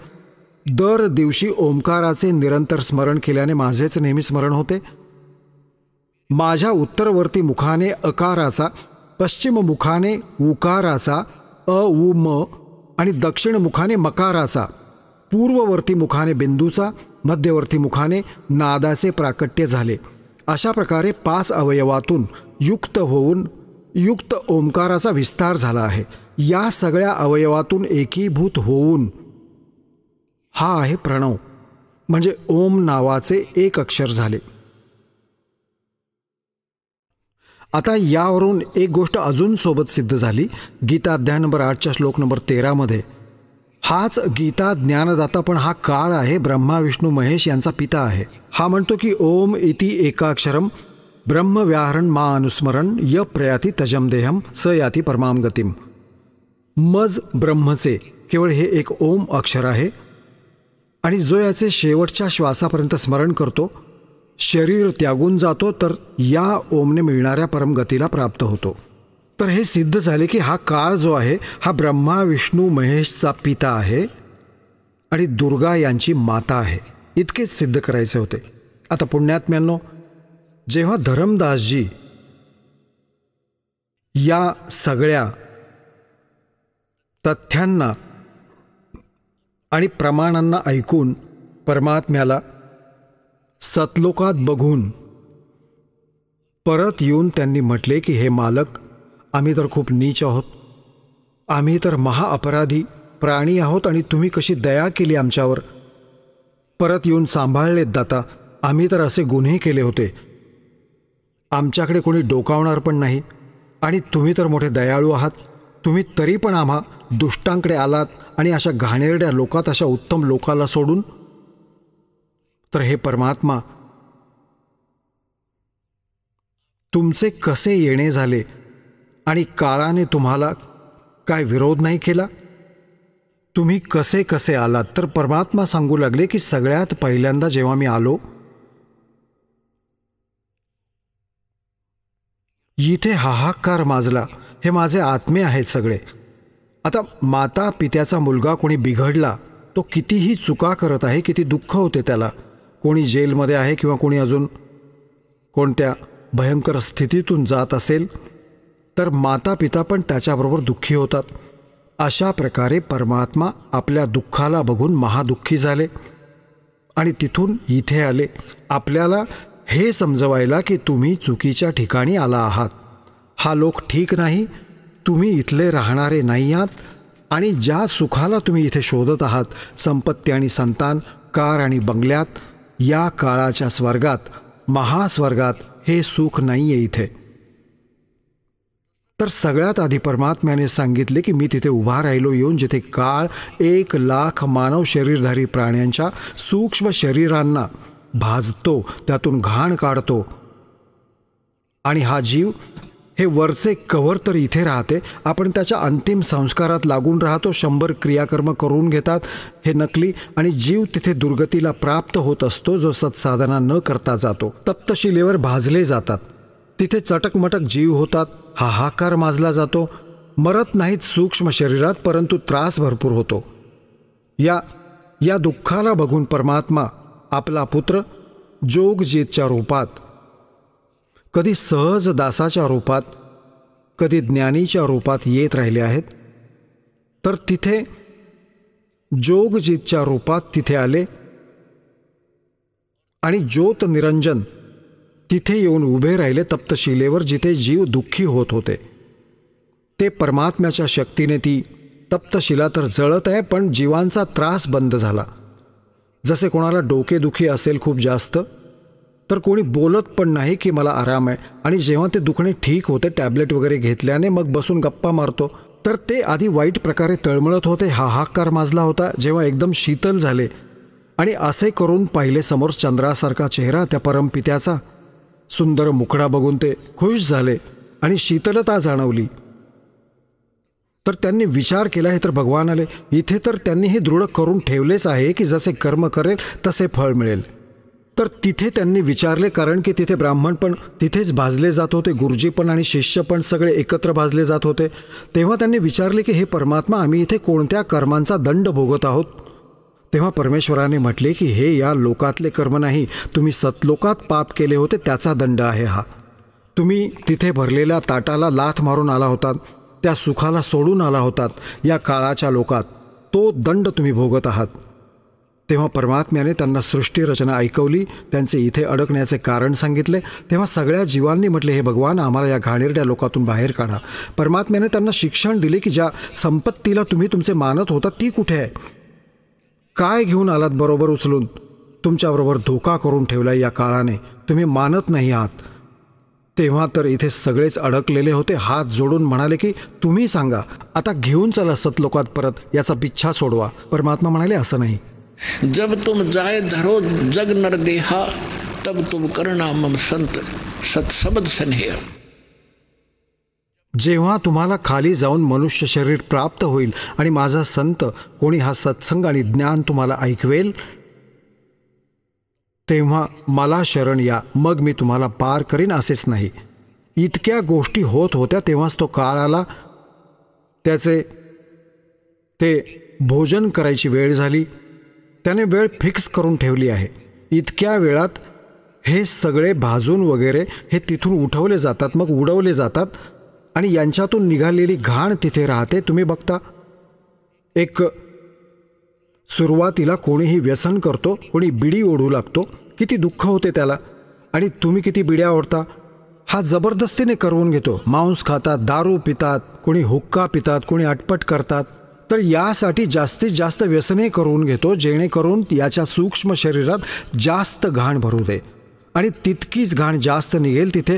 दर दिवशी ओंकाराचे निरंतर स्मरण केल्याने माझेच नेहमी स्मरण होते. माझ्या उत्तरवर्ती मुखाने अकाराचा, पश्चिम मुखाने उकाराचा अ उ म आणि दक्षिण मुखाने मकाराचा, पूर्ववर्ती मुखाने बिंदूचा, मध्यवर्ती मुखाने नादाचे प्राकट्य झाले. अशा प्रकारे 5 अवयवातून युक्त होऊन युक्त ओंकाराचा विस्तार झाला आहे. या सगळ्या अवयवातून एकीभूत होऊन हा आहे प्रणव, म्हणजे ओम नावाचे एक अक्षर झाले. आता यावरून एक गोष्ट अजून सोबत सिद्ध झाली. गीता अध्याय नंबर 8च्या श्लोक नंबर 13मध्ये हाच गीता ज्ञानदाता पण हा काळ आहे, ब्रह्मा विष्णू महेश यांचा पिता आहे. हा म्हणतो की ओम इति एकाक्षरम ब्रह्म व्याहरण मा अनुस्मरण य प्रयाती तजम देहम स याती परमाम गतिम. मज ब्रह्मचे केवळ हे एक ओम अक्षर आहे आणि जो याचे शेवटच्या श्वासापर्यंत स्मरण करतो, शरीर त्यागून जातो, तर या ओमने मिळणाऱ्या परमगतीला प्राप्त होतो. तर हे सिद्ध झाले की हा काळ जो आहे हा ब्रह्मा विष्णू महेशचा पिता आहे आणि दुर्गा यांची माता आहे. इतकेच सिद्ध करायचे होते. आता पुण्यात्म्यांनो, जेव्हा धरमदासजी या सगळ्या तथ्यांना आणि प्रमाणांना ऐकून परमात्म्याला सतलोकात बघून परत येऊन त्यांनी म्हटले की हे मालक, आम्ही तर खूप नीच आहोत, आम्ही तर महाअपराधी प्राणी आहोत आणि तुम्ही कशी दया केली आमच्यावर, परत येऊन सांभाळलेत दाता. आम्ही तर असे गुन्हे केले होते, आमच्याकडे कोणी डोकावणार पण नाही आणि तुम्ही तर मोठे दयाळू आहात. तुम्ही तरी पण आम्हा दुष्टांकडे आलात आणि अशा घाणेरड्या लोकात अशा उत्तम लोकाला सोडून. तर हे परमात्मा, तुमचे कसे येणे झाले आणि काळाने तुम्हाला काय विरोध नाही केला? तुम्ही कसे कसे आलात? तर परमात्मा सांगू लागले की सगळ्यात पहिल्यांदा जेव्हा मी आलो, इथे हाहाकार माजला. हे माझे आत्मे आहेत सगळे. आता माता पित्याचा मुलगा कोणी बिघडला, तो कितीही चुका करत आहे, किती दुःख होते त्याला. कोणी जेलमध्ये आहे किंवा कोणी अजून कोणत्या भयंकर स्थितीतून जात असेल तर माता पिता पण त्याच्याबरोबर दुःखी होतात. अशा प्रकारे परमात्मा आपल्या दुःखाला बघून महादुःखी झाले आणि तिथून इथे आले आपल्याला हे समजवायला की तुम्ही चुकीच्या ठिकाणी आला आहात. हा लोक ठीक नाही, तुम्ही इथले राहणारे नाही आहात आणि ज्या सुखाला तुम्ही इथे शोधत आहात, संपत्ती आणि संतान, कार आणि बंगल्यात, या काळाच्या स्वर्गात, महास्वर्गात हे सुख नाही आहे इथे. तर सगळ्यात आधी परमात्म्याने सांगितले की मी तिथे उभा राहिलो येऊन जिथे काळ 1,00,000 मानव शरीरधारी प्राण्यांच्या सूक्ष्म शरीरांना भाजतो, त्यातून घाण काढतो आणि हा जीव हे वरचे कव्हर तर इथे राहते, आपण त्याच्या अंतिम संस्कारात लागून राहतो, 100 क्रियाकर्म करून घेतात हे नकली, आणि जीव तिथे दुर्गतीला प्राप्त होत असतो जो सत्साधना न करता जातो. तप्तशिलेवर भाजले जातात, तिथे चटकमटक जीव होतात, हाहाकार माजला जातो, मरत नाहीत सूक्ष्म शरीरात, परंतु त्रास भरपूर होतो. या दुःखाला बघून परमात्मा आपला पुत्र जोगजीतच्या रूपात, कधी सहज दासाच्या रूपात, कधी ज्ञानीच्या रूपात येत राहिले आहेत. तर तिथे जोगजीतच्या रूपात तिथे आले आणि ज्योत निरंजन तिथे येऊन उभे राहिले तप्तशिलेवर, जिथे जीव दुःखी होत होते. ते परमात्म्याच्या शक्तीने ती तप्तशिला तर जळत आहे, पण जीवांचा त्रास बंद झाला. जसे कोणाला डोकेदुखी असेल खूप जास्त, तर कोणी बोलत पण नाही की मला आराम आहे, आणि जेव्हा ते दुखणे ठीक होते टॅब्लेट वगैरे घेतल्याने, मग बसून गप्पा मारतो. तर ते आधी वाईट प्रकारे तळमळत होते, हाहाकार माजला होता, जेव्हा एकदम शीतल झाले आणि असे करून पाहिले समोर चंद्रासारखा चेहरा त्या परमपित्याचा, सुंदर मुखडा बघून ते खुश झाले आणि शीतलता जाणवली. तर त्यांनी विचार केला, हे तर भगवान आले इथे, तर त्यांनी हे दृढ करून ठेवलेच आहे की जसे कर्म करेल तसे फळ मिळेल. तर तिथे त्यांनी विचारले, कारण की तिथे ब्राह्मण पण तिथेच भाजले जात होते, गुरुजी पण आणि शिष्य पण सगळे एकत्र भाजले जात होते. तेव्हा त्यांनी विचारले की हे परमात्मा, आम्ही इथे कोणत्या कर्मांचा दंड भोगत आहोत? तेव्हा परमेश्वराने म्हटले की हे या लोकातले कर्म नाही, तुम्ही सतलोकात पाप केले होते त्याचा दंड आहे हा. तुम्ही तिथे भरलेल्या ताटाला लाथ मारून आला होतात, त्या सुखाला सोडून आला होतात या काळाच्या लोकात, तो दंड तुम्ही भोगत आहात. तेव्हा परमात्म्याने त्यांना सृष्टीरचना ऐकवली, त्यांचे इथे अडकण्याचे कारण सांगितले. तेव्हा सगळ्या जीवांनी म्हटले, हे भगवान, आम्हाला या घाणेरड्या लोकातून बाहेर काढा. परमात्म्याने त्यांना शिक्षण दिले की ज्या संपत्तीला तुम्ही तुमचे मानत होता ती कुठे आहे? काय घेऊन आलात बरोबर उचलून? तुमच्याबरोबर धोका करून ठेवला या काळाने, तुम्ही मानत नाही आहात. तेव्हा तर इथे सगळेच अडकलेले होते, हात जोडून म्हणाले की तुम्ही सांगा, आता घेऊन चला सतलोकात परत, याचा पिच्छा सोडवा. परमात्मा म्हणाले, असं नाही. जब तुम जाय धरो जग नर देहा, तब तुम करना मम संत सत्सबद स्नेह. जेव्हा तुम्हाला खाली जाऊन मनुष्य शरीर प्राप्त होईल आणि माझा संत कोणी हा सत्संग आणि ज्ञान तुम्हाला ऐकवेल, तेव्हा मला शरण या, मग मी तुम्हाला पार करीन. असेच नाही, इतक्या गोष्टी होत होत्या तेव्हाच तो काळ आला, त्याचे ते भोजन करायची वेळ झाली. त्याने वेळ फिक्स करून ठेवली आहे. इतक्या वेळात हे सगळे भाजून वगैरे हे तिथून उठवले जातात, मग उडवले जातात, आणि यांच्यातून निघालेली घाण तिथे राहते. तुम्ही बघता, एक सुरुवातीला कोणीही व्यसन करतो, कोणी बिडी ओढू लागतो, किती दुःख होते त्याला, आणि तुम्ही किती बिड्या ओढता. हा जबरदस्तीने करवून घेतो. मांस खातात, दारू पितात, कोणी हुक्का पितात, कोणी अटपट करतात. तर यासाठी जास्तीत जास्त व्यसने करून घेतो, जेणेकरून याच्या सूक्ष्म शरीरात जास्त घाण भरू दे, आणि तितकीच घाण जास्त निघेल तिथे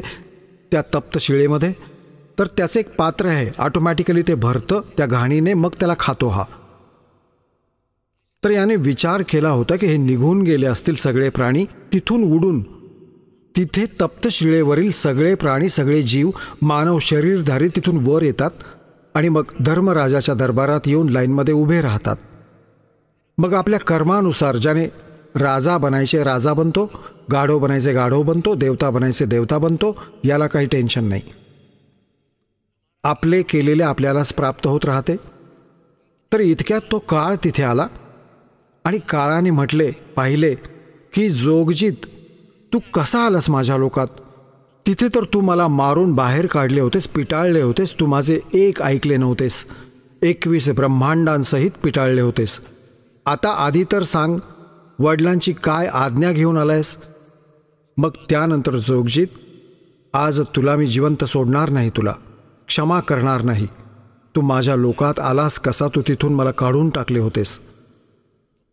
त्या तप्तशिळेमध्ये. तर त्याचे एक पात्र आहे, ऑटोमॅटिकली ते भरतं त्या घाणीने, मग त्याला खातो हा. तर याने विचार केला होता की हे निघून गेले असतील सगळे प्राणी, तिथून उडून तिथे तप्तशिळेवरील सगळे प्राणी, सगळे जीव, मानव शरीरधारी तिथून वर येतात, आणि मग धर्मराजाच्या दरबारात येऊन लाईनमध्ये उभे राहतात. मग आपल्या कर्मानुसार ज्याने राजा बनायचे राजा बनतो, गाढव बनायचे गाढव बनतो, देवता बनायचे देवता बनतो, याला काही टेन्शन नाही. आपले केलेले आपल्यालाच प्राप्त होत राहते. तर इतक्यात तो काळ तिथे आला, आणि काळाने म्हटले, पाहिले की जोगजीत, तू कसा आलास माझ्या लोकात? तिथे तर तू मला मारून बाहेर काढले होतेस, पिटाळले होतेस, तू माझे एक ऐकले नव्हतेस, 21 ब्रह्मांडांसहित पिटाळले होतेस. आता आधी तर सांग, वडिलांची काय आज्ञा घेऊन आलायस? मग त्यानंतर जोगजीत, आज तुला मी जिवंत सोडणार नाही, तुला क्षमा करणार नाही. तू माझ्या लोकात आलास कसा? तू तिथून मला काढून टाकले होतेस.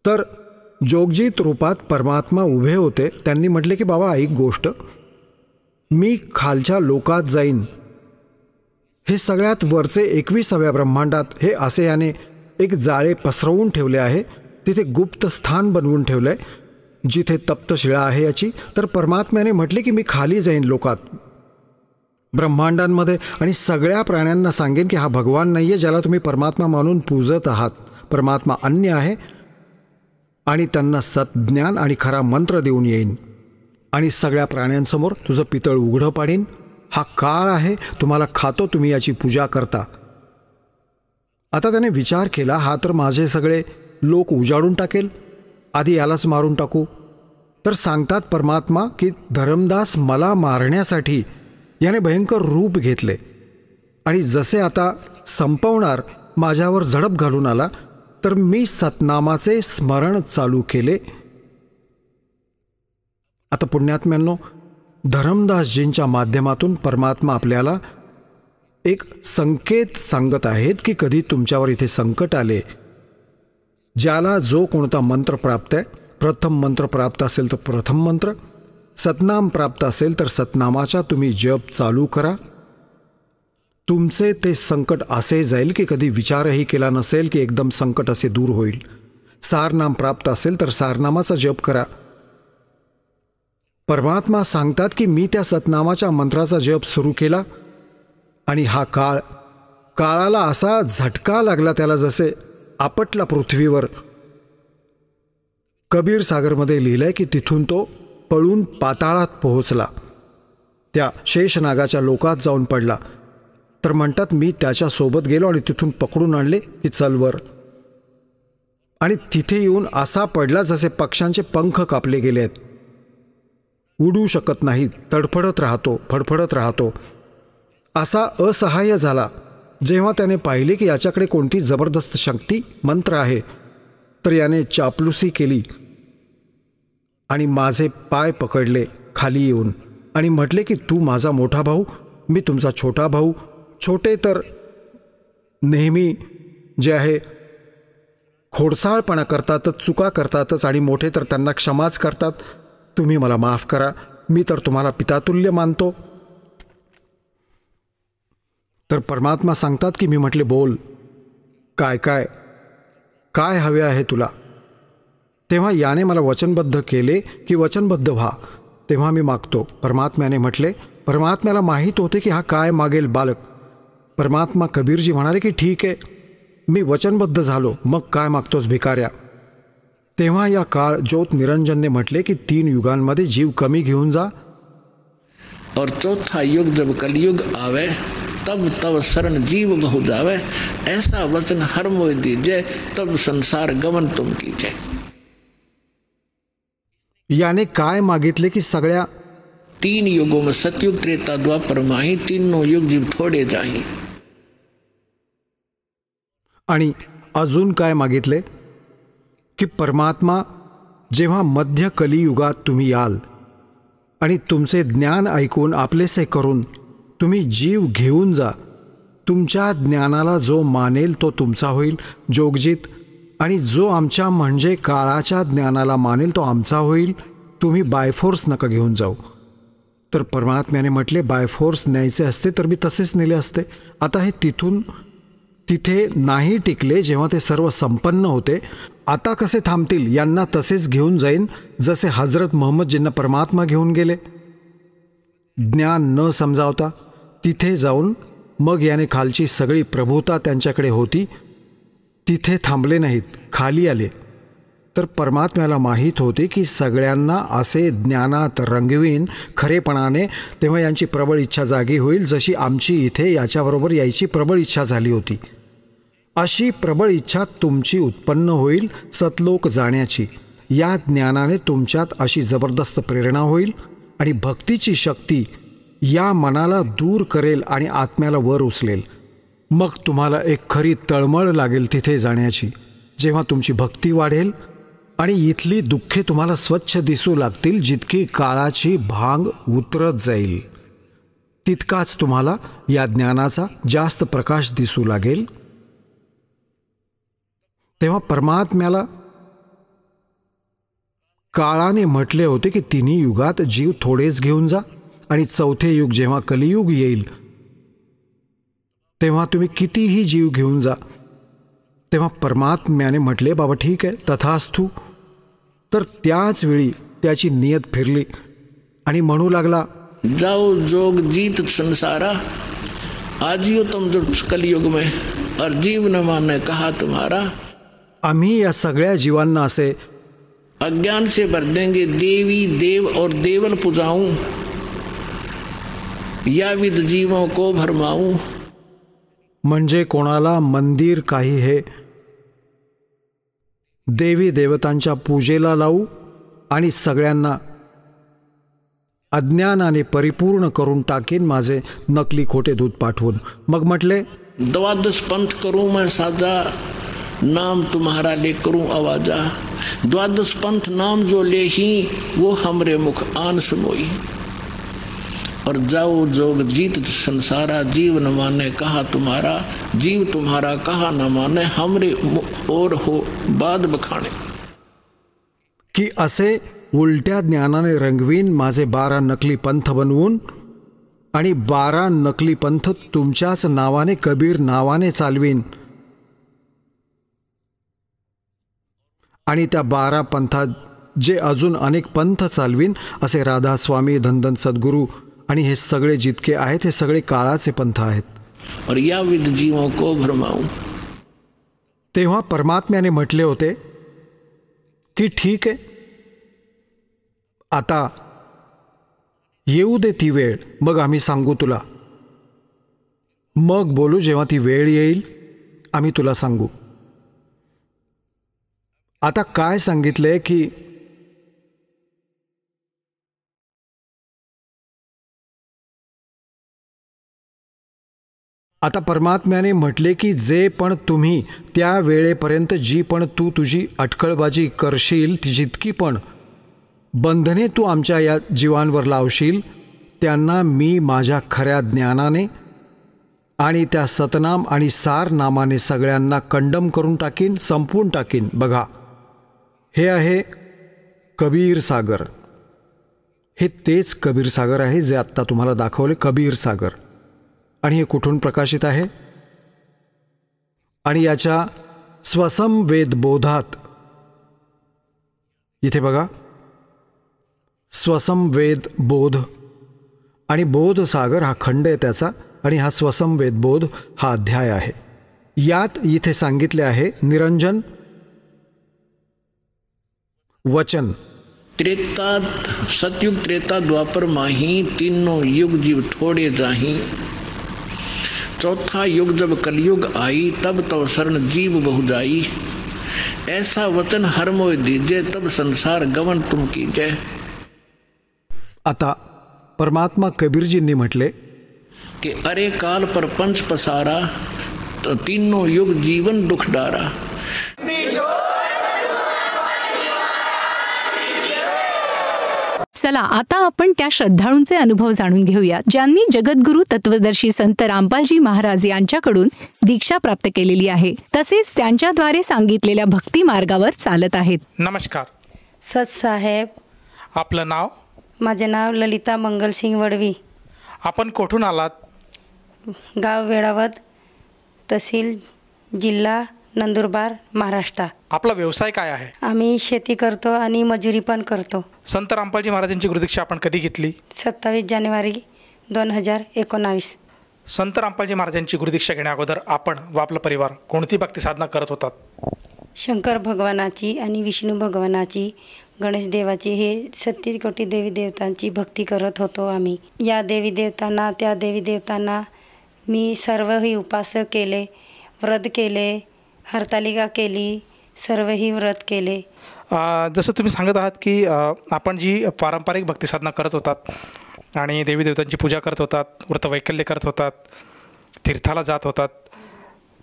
तर जोगजीत रूपात परमात्मा उभे होते. त्यांनी म्हटले की बाबा ऐक गोष्ट, मी खालच्या लोकात जाईन. हे सगळ्यात वरचे 21व्या ब्रह्मांडात हे असे याने एक जाळे पसरवून ठेवले आहे, तिथे गुप्त स्थान बनवून ठेवलं आहे, जिथे तप्तशिळा आहे याची. तर परमात्म्याने म्हटले की मी खाली जाईन लोकात, ब्रह्मांडांमध्ये आणि सगळ्या प्राण्यांना सांगेन की हा भगवान नाही आहे ज्याला तुम्ही परमात्मा मानून पूजत आहात. परमात्मा अन्य आहे आणि त्यांना सत्ज्ञान आणि खरा मंत्र देऊन येईन आणि सगळ्या प्राण्यांसमोर तुझं पितळ उघडं पाडीन. हा काळ आहे, तुम्हाला खातो, तुम्ही याची पूजा करता. आता त्याने विचार केला, हा तर माझे सगळे लोक उजाडून टाकेल, आधी यालाच मारून टाकू. तर सांगतात परमात्मा की धर्मदास मला मारण्यासाठी याने भयंकर रूप घेतले आणि जसे आता संपवणार माझ्यावर झडप घालून आला तर मी सतनामाचे स्मरण चालू केले. आता पुण्यात्म्यांनो, धर्मदासजींच्या माध्यमातून परमात्मा आपल्याला एक संकेत सांगत आहेत की कधी तुमच्यावर इथे संकट आले, ज्याला जो कोणता मंत्र प्राप्त आहे, प्रथम मंत्र प्राप्त असेल तर प्रथम मंत्र, सतनाम प्राप्त असेल तर सतनामाचा तुम्ही जप चालू करा. तुमचे ते संकट असे जाईल की कधी विचारही केला नसेल की एकदम संकट असे दूर होईल. सारनाम प्राप्त असेल तर सारनामाचा जप करा. परमात्मा सांगतात की मी त्या सतनामाच्या मंत्राचा जप सुरू केला आणि हा काळाला असा झटका लागला, त्याला जसे आपटला पृथ्वीवर. कबीर सागरमध्ये लिहिलंय की तिथून तो पळून पाताळात पोहोचला, त्या शेषनागाच्या लोकात जाऊन पडला. तर म्हणतात मी त्याच्यासोबत गेलो आणि तिथून पकडून आणले की चलवर, आणि तिथे येऊन असा पडला जसे पक्ष्यांचे पंख कापले गेले आहेत, उडू शकत नाही, तडफडत राहतो, फडफडत राहतो. असा असहाय्य झाला जेव्हा त्याने पाहिले की याच्याकडे कोणती जबरदस्त शक्ती मंत्र आहे. तर याने चापलुसी केली आणि माझे पाय पकडले खाली येऊन आणि म्हटले की तू माझा मोठा भाऊ, मी तुमचा छोटा भाऊ. छोटे तर नेहमी जे आहे खोडसाळपणा करतातच, चुका करतातच, आणि मोठे तर त्यांना क्षमाच करतात. तुम्ही मला माफ करा, मी तर तुम्हाला पितातुल्य मानतो. तर परमात्मा सांगतात की मी म्हटले बोल, काय काय काय हवे आहे तुला. तेव्हा याने मला वचनबद्ध केले की वचनबद्ध व्हा, तेव्हा मी मागतो. परमात्म्याने म्हटले, परमात्म्याला माहीत होते की हा काय मागेल बालक. परमात्मा कबीरजी म्हणाले की ठीक आहे, मी वचनबद्ध झालो, मग काय मागतोस भिकाऱ्या. तेव्हा या काळ ज्योत निरंजनने म्हटले की 3 युगांमध्ये जीव कमी घेऊन जा, और चौथा युग जब कलयुग आवे तब तब शरण जीव बहु जावे, ऐसा वचन हर मोहि दीजिए तब संसार गमन तुम कीजिए. याने काय मागितले की सगळ्या 3 युगों में सतयुग त्रेता द्वापर माही, तीनों युग जीव थोडे जाही. आणि अजून काय मागितले की परमात्मा जेव्हा मध्य कलियुगात तुम्ही याल आणि तुमचे ज्ञान ऐकून आपलेसे करून तुम्ही जीव घेऊन जा. तुमच्या ज्ञानाला जो मानेल तो तुमचा होईल जोगजीत, आणि जो आमच्या म्हणजे काळाच्या ज्ञानाला मानेल तो आमचा होईल. तुम्ही बायफोर्स नका घेऊन जाऊ. तर परमात्म्याने म्हटले बायफोर्स न्यायचे असते तर मी तसेच नेले असते. आता हे तिथून तिथे नाही टिकले जेव्हा ते सर्व संपन्न होते. आता कसे थांबतील, यांना तसेच घेऊन जाईन जसे हजरत मोहम्मदजींना परमात्मा घेऊन गेले. ज्ञान न समजावता तिथे जाऊन मग याने खालची सगळी प्रभुता त्यांच्याकडे होती, तिथे थांबले नाहीत, खाली आले. तर परमात्म्याला माहीत होते की सगळ्यांना असे ज्ञानात रंगवीन खरेपणाने, तेव्हा यांची प्रबळ इच्छा जागी होईल, जशी आमची इथे याच्याबरोबर यायची प्रबळ इच्छा झाली होती. अशी प्रबळ इच्छा तुमची उत्पन्न होईल सतलोक जाण्याची. या ज्ञानाने तुमच्यात अशी जबरदस्त प्रेरणा होईल आणि भक्तीची शक्ती या मनाला दूर करेल आणि आत्म्याला वर उचलेल. मग तुम्हाला एक खरी तळमळ लागेल तिथे जाण्याची. जेव्हा तुमची भक्ती वाढेल आणि इथली दुःखे तुम्हाला स्वच्छ दिसू लागतील, जितकी काळाची भांग उतरत जाईल तितकाच तुम्हाला या ज्ञानाचा जास्त प्रकाश दिसू लागेल. तेव्हा परमात्म्याला काळाने म्हटले होते की 3 युगात जीव थोडेच घेऊन जा, आणि 4थे युग जेव्हा कलियुग येईल तेव्हा तुम्ही कितीही जीव घेऊन जा. तेव्हा परमात्म्याने म्हटले बाबा ठीक आहे, तथास्तु. तर त्याच वेळी त्याची नियत फिरली आणि म्हणू लागला जाओ जोग जीत संसारा, आजियो तुम जो कलयुग में, और जीव न माने कहा तुम्हारा। आम्ही या सगळ्या जीवांना असे अज्ञान से भर देंगे, देवी देव और देवल पुजाऊं, या विद जीवों को भरमाऊं। म्हणजे कोणाला मंदिर काही हे देवी देवतांच्या पूजेला लावू आणि सगळ्यांना अज्ञानाने परिपूर्ण करून टाकीन माझे नकली खोटे दूध पाठवून। मग म्हटले, द्वादश पंथ करूं मैं साजा, नाम तुम्हारा ले करूं आवाजा। द्वादश पंथ नाम जो ले ही, वो हमरे मुख आन सुनोई। और जाओ जोग जीत संसारा, जीव न माने कहा तुम्हारा, जीव तुम्हारा कहा न माने, हमरे और हो बाद बखाणे। की असे उलट्या ज्ञानाने रंगवीन माझे 12 नकली पंथ बनवून, आणि 12 नकली पंथ तुमच्याच नावाने, कबीर नावाने चालवीन, आणि त्या 12 पंथात जे अजून अनेक पंथ चालवीन, असे राधा स्वामी, धनधन सद्गुरू आणि हे सगळे जितके आहेत हे सगळे काळाचे पंथ आहेत। और या विद जीवों को भरमाऊं। तेव्हा परमात्म्याने म्हटले होते की ठीक आहे, आता येऊ दे ती वेळ, मग आम्ही सांगू तुला, मग बोलू जेव्हा ती वेळ येईल आम्ही तुला सांगू। आता काय सांगितले की आता परमात्म्याने म्हटले की जे पण तुम्ही त्या वेळेपर्यंत जी पण तू तुझी अटकळबाजी करशील, ती जितकी पण बंधने तू आमच्या या जीवांवर लावशील, त्यांना मी माझ्या खऱ्या ज्ञानाने आणि त्या सतनाम आणि सार नामाने सगळ्यांना कंडम करून टाकीन, संपवून टाकीन। बघा, हे आहे कबीर सागर, हे तेच कबीर सागर आहे जे आत्ता तुम्हाला दाखवले, कबीर सागर। आणि हे कुठून प्रकाशित आहे? आणि याच्या स्वसंवेद बोधात, इथे बघा, स्वसंवेद बोध आणि बोध सागर हा खंड आहे त्याचा, आणि हा स्वसंवेद बोध हा अध्याय आहे। यात इथे सांगितले आहे निरंजन वचन। त्रेता सतयुग त्रेता द्वापर माही, तीनों युग जीव थोड़े जाही। चौथा युग जब कलयुग आई, तब तब शरण जीव बहु जाई। ऐसा वचन हर मोय दीजे, तब संसार गवन तुम कीजय। आता परमात्मा कबीरजींनी म्हटले कि अरे काल पर पंच पसारा, तो तीनों युग जीवन दुख डारा। चला आता आपण त्या श्रद्धाळूंचे अनुभव जाणून घेऊया ज्यांनी जगद्गुरु तत्वदर्शी संत रामपालजी महाराज यांच्याकडून दीक्षा प्राप्त केलेली आहे, तसेच त्यांच्याद्वारे सांगितलेल्या भक्ती मार्गावर चालत आहेत। नमस्कार सत साहेब, आपलं नाव? माझे नाव ललिता मंगलसिंग वडवी। आपण कुठून आलात? गाव वेळावद, तहसील जिल्हा नंदुरबार, महाराष्ट्र। आपला व्यवसाय काय आहे? आम्ही शेती करतो आणि मजुरी पण करतो। संत रामपालजी महाराजांची गुरुदीक्षा आपण कधी घेतली? 27 जानेवारी 2019। संत रामपालजी महाराजांची गुरुदीक्षा घेण्या अगोदर आपण व आपला परिवार कोणती भक्ती साधना करत होतात? शंकर भगवानाची आणि विष्णू भगवानाची, गणेश देवाची, हे 37 कोटी देवी देवतांची भक्ती करत होतो आम्ही। या देवी देवतांना, त्या देवी देवतांना मी सर्वही उपास केले, व्रत केले, हरतालिका केली, सर्वही व्रत केले। जसं तुम्ही सांगत आहात की आपण जी पारंपरिक भक्ती साधना करत होतात आणि देवी देवतांची पूजा करत होतात, व्रतवैकल्य करत होतात, तीर्थाला जात होतात,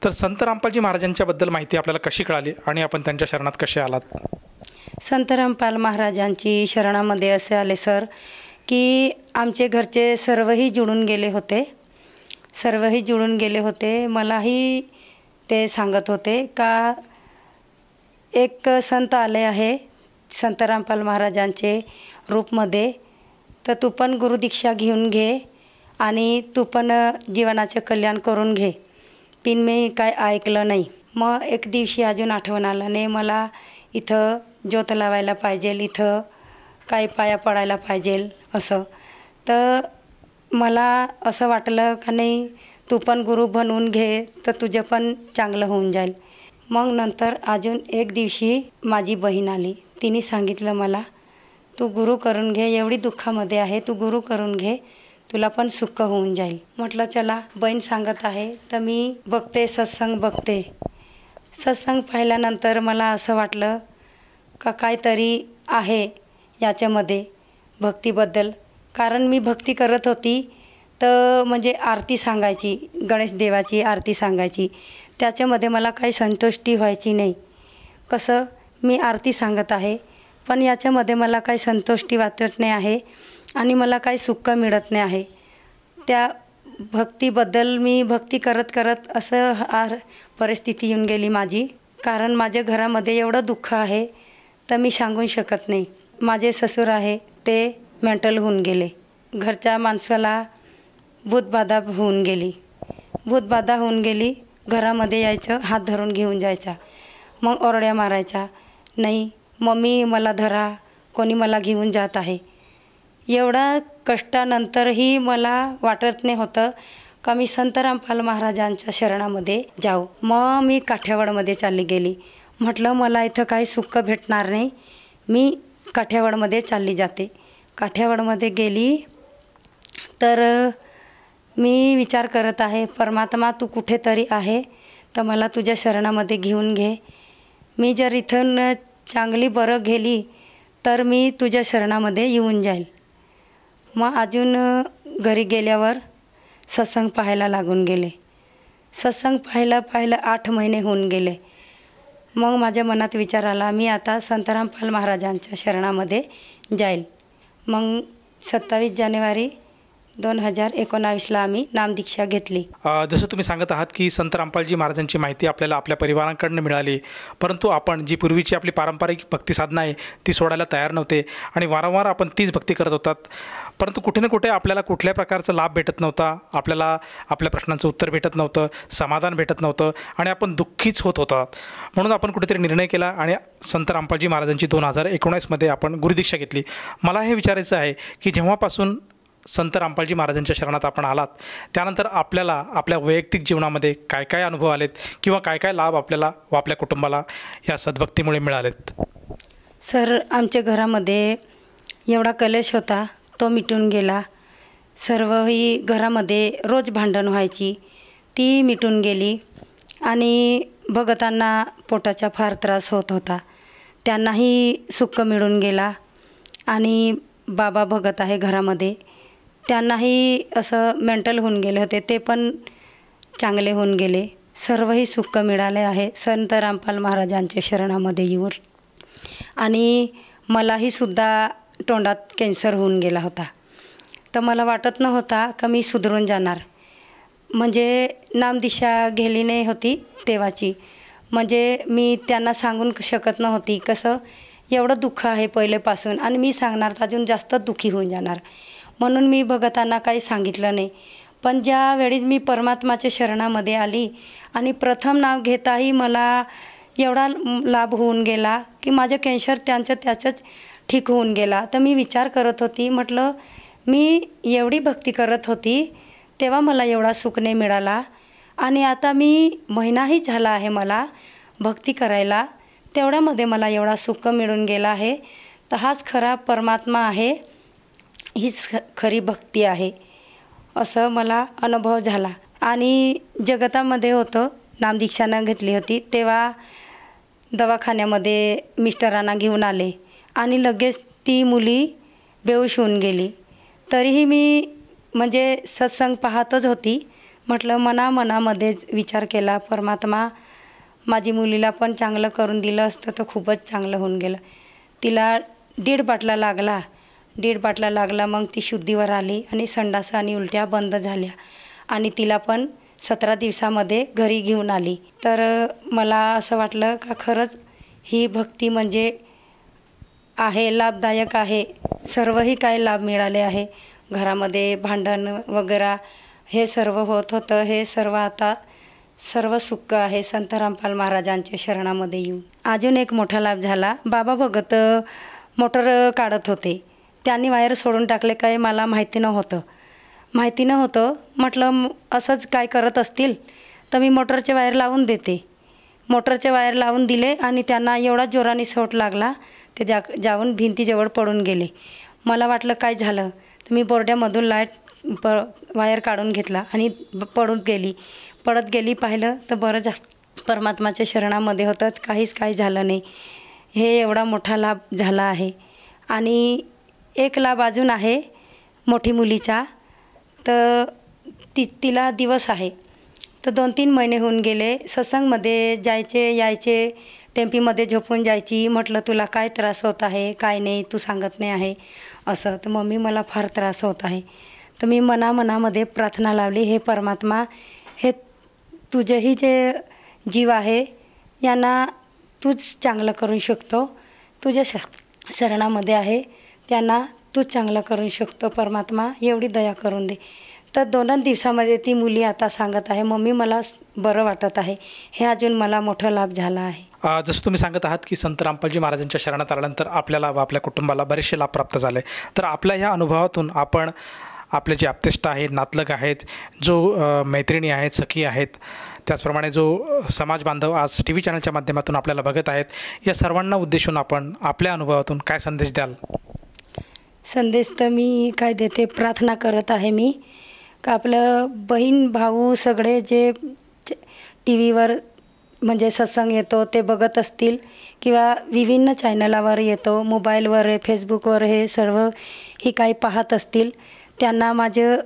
तर संत रामपालजी महाराजांच्याबद्दल माहिती आपल्याला कशी कळाली आणि आपण त्यांच्या शरणात कसे आलात? संत रामपाल महाराजांची शरणामध्ये असे आले सर की आमचे घरचे सर्वही जुळून गेले होते, सर्वही जुळून गेले होते। मलाही ते सांगत होते का एक संत आले आहे संत रामपाल महाराजांचे रूपमध्ये, तर तू पण गुरुदीक्षा घेऊन घे आणि तू पण जीवनाचे कल्याण करून घे। पण मी काय ऐकलं नाही। मग एक दिवशी अजून आठवण आलं नाही मला, इथं ज्योत लावायला पाहिजे, इथं काय पाया पडायला पाहिजे असं। तर मला असं वाटलं का नाही तू पण गुरु बनवून घे तर तुझं पण चांगलं होऊन जाईल. मग नंतर अजून एक दिवशी माझी बहीण आली. तिने सांगितलं मला तू गुरु करून घे, एवढी दुःखामध्ये आहे तू गुरु करून घे, तुला पण सुख होऊन जाईल. म्हटलं चला बहीण सांगत आहे तर मी बघते, सत्संग बघते. सत्संग पाहिल्यानंतर मला असं वाटलं का काहीतरी आहे याच्यामध्ये भक्तीबद्दल. कारण मी भक्ती करत होती तर म्हणजे आरती सांगायची, गणेश देवाची आरती सांगायची, त्याच्यामध्ये मला काही संतुष्टी व्हायची नाही. कसं मी आरती सांगत आहे पण याच्यामध्ये मला काही संतुष्टी वाटत नाही आहे आणि मला काही सुख मिळत नाही आहे. त्या भक्तीबद्दल मी भक्ती करत करत असं परिस्थिती येऊन गेली माझी. कारण माझ्या घरामध्ये एवढं दुःख आहे तर मी सांगू शकत नाही. माझे ससुर आहे ते मेंटल होऊन गेले. घरच्या माणसाला भूतबाधा होऊन गेली. भूतबाधा होऊन गेली. घरामध्ये यायचं, हात धरून घेऊन जायचा, मग ओरड्या मारायचा, नाही मम्मी मला धरा, कोणी मला घेऊन जात आहे. एवढा कष्टानंतरही मला वाटत नाही होतं का मी संत रामपाल महाराजांच्या शरणामध्ये जाऊ. मग मी काठियावाडमध्ये चालली गेली. म्हटलं मला इथं काही सुख भेटणार नाही, मी काठियावाडमध्ये चालली जाते. काठियावाडमध्ये गेली तर मी विचार करत आहे परमात्मा तू कुठेतरी आहे तर मला तुझ्या शरणामध्ये घेऊन घे. मी जर इथून चांगली बरं गेली तर मी तुझ्या शरणामध्ये येऊन जाईल. मग अजून घरी गेल्यावर सत्संग पाहायला लागून गेले. सत्संग पाहिलं 8 महिने होऊन गेले. मग माझ्या मनात विचार आला मी आता संत रामपाल महाराजांच्या शरणामध्ये जाईल. मग 27 जानेवारी 2019ला आम्ही नामदीक्षा घेतली. जसं तुम्ही सांगत आहात की संत रामपालजी महाराजांची माहिती आपल्याला आपल्या परिवारांकडून मिळाली, परंतु आपण जी पूर्वीची आपली पारंपरिक भक्ती साधना आहे ती सोडायला तयार नव्हते आणि वारंवार आपण तीच भक्ती करत होतात. परंतु कुठे ना कुठे आपल्याला कुठल्या प्रकारचा लाभ भेटत नव्हता, आपल्याला आपल्या प्रश्नांचं उत्तर भेटत नव्हतं, समाधान भेटत नव्हतं आणि आपण दुःखीच होत होतात. म्हणून आपण कुठेतरी निर्णय केला आणि संत रामपालजी महाराजांची 2019मध्ये आपण गुरुदीक्षा घेतली. मला हे विचारायचं आहे की जेव्हापासून संत रामपालजी महाराजांच्या शरणात आपण आलात त्यानंतर आपल्याला आपल्या वैयक्तिक जीवनामध्ये काय काय अनुभव आलेत किंवा काय काय लाभ आपल्याला व आपल्या कुटुंबाला या सद्भक्तीमुळे मिळालेत? सर आमच्या घरामध्ये एवढा कलेश होता तो मिटून गेला. सर्व ही घरामध्ये रोज भांडण व्हायची ती मिटून गेली. आणि भगतांना पोटाचा फार त्रास होत होता त्यांनाही सुख मिळून गेला. आणि बाबा भगत आहे घरामध्ये त्यांनाही असं मेंटल होऊन गेले होते ते पण चांगले होऊन गेले. सर्वही सुख मिळाले आहे संत रामपाल महाराजांच्या शरणामध्ये येऊन. आणि मलाही सुद्धा तोंडात कॅन्सर होऊन गेला होता तर मला वाटत नव्हता का मी सुधरून जाणार. म्हणजे नामदीक्षा गेली नाही होती तेव्हाची, म्हणजे मी त्यांना सांगून शकत नव्हती कसं एवढं दुःख आहे पहिलेपासून आणि मी सांगणार तर अजून जास्त दुःखी होऊन जाणार. म्हणून मी भगतांना काही सांगितलं नाही. पण ज्या वेळी मी परमात्माच्या शरणामध्ये आली आणि प्रथम नाव घेताही मला एवढा लाभ होऊन गेला की माझं कॅन्सर त्याचंच ठीक होऊन गेला. तर मी विचार करत होती, म्हटलं मी एवढी भक्ती करत होती तेव्हा मला एवढा सुख नाही मिळाला आणि आता मी महिनाही झाला आहे मला भक्ती करायला, तेवढ्यामध्ये मला एवढा सुख मिळून गेला आहे. तर हाच खरा परमात्मा आहे, हीच खरी भक्ती आहे असं मला अनुभव झाला. आणि जगतामध्ये होतं नामदीक्षानं घेतली होती तेव्हा दवाखान्यामध्ये मिस्टरांना घेऊन आले आणि लगेच ती मुली बेहोश होऊन गेली. तरीही मी म्हणजे सत्संग पाहतच होती. म्हटलं मनामध्येच विचार केला परमात्मा माझी मुलीला पण चांगलं करून दिलं असतं तर खूपच चांगलं होऊन गेलं. तिला 1.5 बाटला लागला मग ती शुद्धीवर आली आणि संडास आणि उलट्या बंद झाल्या आणि तिला पण 17 दिवसामध्ये घरी घेऊन आली. तर मला असं वाटलं का खरंच ही भक्ती म्हणजे आहे, लाभदायक आहे. सर्वही काय लाभ मिळाले आहे. घरामध्ये भांडण वगैरे हे सर्व होत होतं, हे सर्व आता सर्व सुख आहे संत रामपाल महाराजांच्या शरणामध्ये येऊन. अजून एक मोठा लाभ झाला. बाबा भगत मोटर काढत होते त्यांनी वायर सोडून टाकले काय मला माहिती नव्हतं. म्हटलं असंच काय करत असतील तर मी मोटरचे वायर लावून देते. मोटरचे वायर लावून दिले आणि त्यांना एवढा जोराने शॉट लागला ते जाऊन भिंतीजवळ पडून गेले. मला वाटलं काय झालं, तर मी बोर्ड्यामधून वायर काढून घेतला आणि पडत गेली. पाहिलं तर बरं झालं, परमात्माच्या शरणामध्ये होतं, काही झालं नाही. हे एवढा मोठा लाभ झाला आहे. आणि एक लाभ अजून आहे मोठी मुलीचा, तर तिला दिवस आहे. तर 2-3 महिने होऊन गेले. सत्संगमध्ये जायचे यायचे, टेम्पीमध्ये झोपून जायची. म्हटलं तुला काय त्रास होत आहे, काय नाही, तू सांगत नाही आहे असं. तर मम्मी मला फार त्रास होत आहे. तर मी मनामध्ये प्रार्थना लावली, हे परमात्मा, हे तुझेही जे जीव आहे यांना तूच चांगलं करू शकतो. तुझ्या शरणामध्ये आहे, त्यांना तूच चांगलं करू शकतो. परमात्मा एवढी दया करून दे. तर 2 दिवसामध्ये ती मुली आता सांगत आहे, मम्मी मला बरं वाटत आहे. हे अजून मला मोठा लाभ झाला आहे. जसं तुम्ही सांगत आहात की संत रामपालजी महाराजांच्या शरणात आल्यानंतर आपल्याला व आपल्या कुटुंबाला बरेचसे लाभ प्राप्त झाले. तर आपल्या ह्या अनुभवातून आपण आपले जे आप्तेष्ट आहेत, नातलग आहेत, जो मैत्रिणी आहेत, सखी आहेत, त्याचप्रमाणे जो समाज बांधव आज TV चॅनलच्या माध्यमातून आपल्याला बघत आहेत, या सर्वांना उद्देशून आपण आपल्या अनुभवातून काय संदेश द्याल? संदेश तर मी काय देते, प्रार्थना करत आहे मी का आपलं बहीण भाऊ सगळे जे TV म्हणजे सत्संग येतो ते बघत असतील किंवा विभिन्न चॅनलावर येतो, मोबाईलवर, फेसबुकवर हे सर्व ही काही पाहत असतील, त्यांना माझं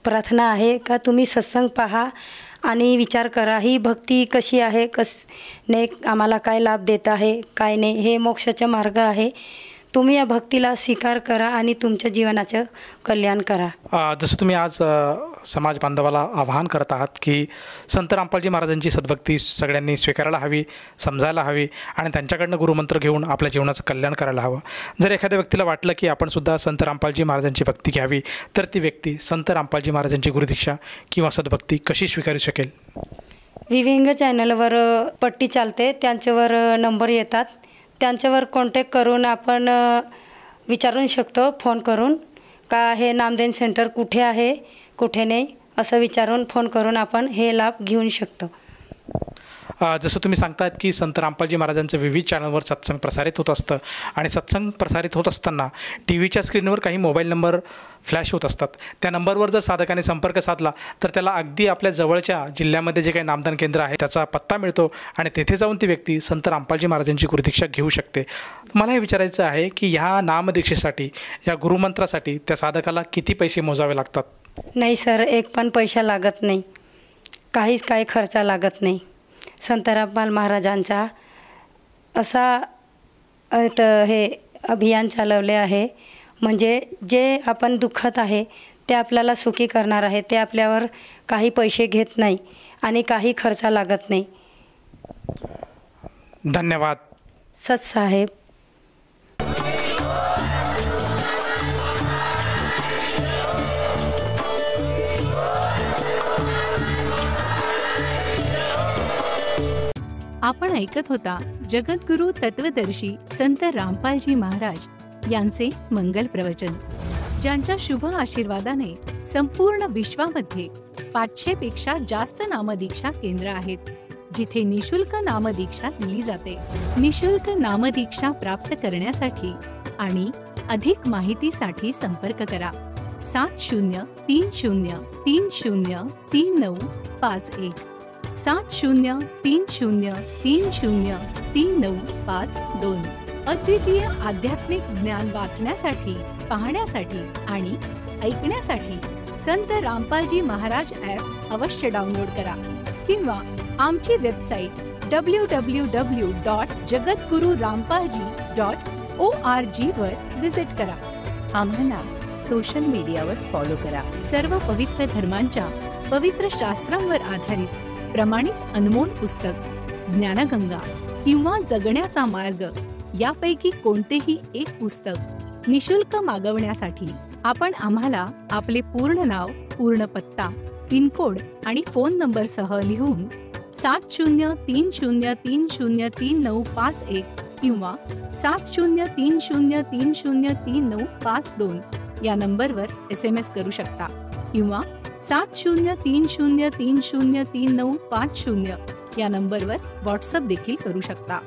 प्रार्थना आहे का तुम्ही सत्संग पहा आणि विचार करा, ही भक्ती कशी आहे, नाही आम्हाला काय लाभ देत आहे, काय नाही, हे मोक्षाचा मार्ग आहे. तुम्ही या भक्तीला स्वीकार करा आणि तुमच्या जीवनाचं कल्याण करा. जसं तुम्ही आज समाज बांधवाला आवाहन करत आहात की संत रामपालजी महाराजांची सद्भक्ती सगळ्यांनी स्वीकारायला हवी, समजायला हवी आणि त्यांच्याकडनं गुरुमंत्र घेऊन आपल्या जीवनाचं कल्याण करायला हवं. जर एखाद्या व्यक्तीला वाटलं की आपण सुद्धा संत रामपालजी महाराजांची भक्ती घ्यावी, तर ती व्यक्ती संत रामपालजी महाराजांची गुरुदीक्षा किंवा सद्भक्ती कशी स्वीकारू शकेल? विविंग चॅनलवर पट्टी चालते, त्यांच्यावर नंबर येतात, त्यांच्यावर कॉन्टॅक्ट करून आपण विचारू शकतो फोन करून का हे नामदेव सेंटर कुठे आहे, कुठे नाही, असं विचारून फोन करून आपण हे लाभ घेऊ शकतो. जसं तुम्ही सांगतायत की संत रामपालजी महाराजांचं विविध चॅनलवर सत्संग प्रसारित होत असतं आणि सत्संग प्रसारित होत असताना TVच्या स्क्रीनवर काही मोबाईल नंबर फ्लॅश होत असतात. त्या नंबरवर जर साधकाने संपर्क साधला तर त्याला अगदी आपल्या जवळच्या जिल्ह्यामध्ये जे काही नामदान केंद्र आहे त्याचा पत्ता मिळतो आणि तेथे जाऊन ती व्यक्ती संत रामपालजी महाराजांची गुरुदीक्षा घेऊ शकते. मला हे विचारायचं आहे की ह्या नामदीक्षेसाठी, या गुरुमंत्रासाठी त्या साधकाला किती पैसे मोजावे लागतात? नाही सर, एक पण पैसा लागत नाही, काही खर्च लागत नाही. संत रामपाल महाराजांचा असा हे अभियान चालवले आहे, म्हणजे जे आपण दुःखत आहे ते आपल्याला सुखी करणार आहे. ते आपल्यावर काही पैसे घेत नाही आणि काही खर्च लागत नाही. धन्यवाद सत साहेब. आपण ऐकत होता जगद्गुरु तत्वदर्शी संत रामपालजी महाराज यांचे मंगल प्रवचन, ज्यांच्या शुभ आशीर्वादाने संपूर्ण विश्वामध्ये 500 पेक्षा जास्त नामदीक्षा केंद्र आहेत, जिथे निशुल्क नामदीक्षा दिली जाते. निशुल्क नामदीक्षा प्राप्त करण्यासाठी आणि अधिक माहितीसाठी संपर्क करा 7030303951 7030303952. अद्वितीय आध्यात्मिक ज्ञान वाचण्यासाठी, पाहण्यासाठी आणि ऐकण्यासाठी संत रामपालजी महाराज ॲप अवश्य डाउनलोड करा किंवा आमची वेबसाईट www.jagadgururampalji.org वर विजिट करा. आम्हाला सोशल मीडियावर फॉलो करा. सर्व पवित्र धर्मांच्या पवित्र शास्त्रांवर आधारित प्रमाणित अनमोल पुस्तक ज्ञानगंगा किंवा जगण्याचा मार्ग यापैकी कोणतेही एक पुस्तक निशुल्क मागवण्यासाठी आपण आम्हाला आपले पूर्ण नाव, पूर्ण पत्ता, पिनकोड आणि फोन नंबरसह लिहून 7030303951 किंवा 7030303952 या नंबरवर SMS करू शकता किंवा 7030303950 या नंबरवर व्हॉट्सअप देखील करू शकता.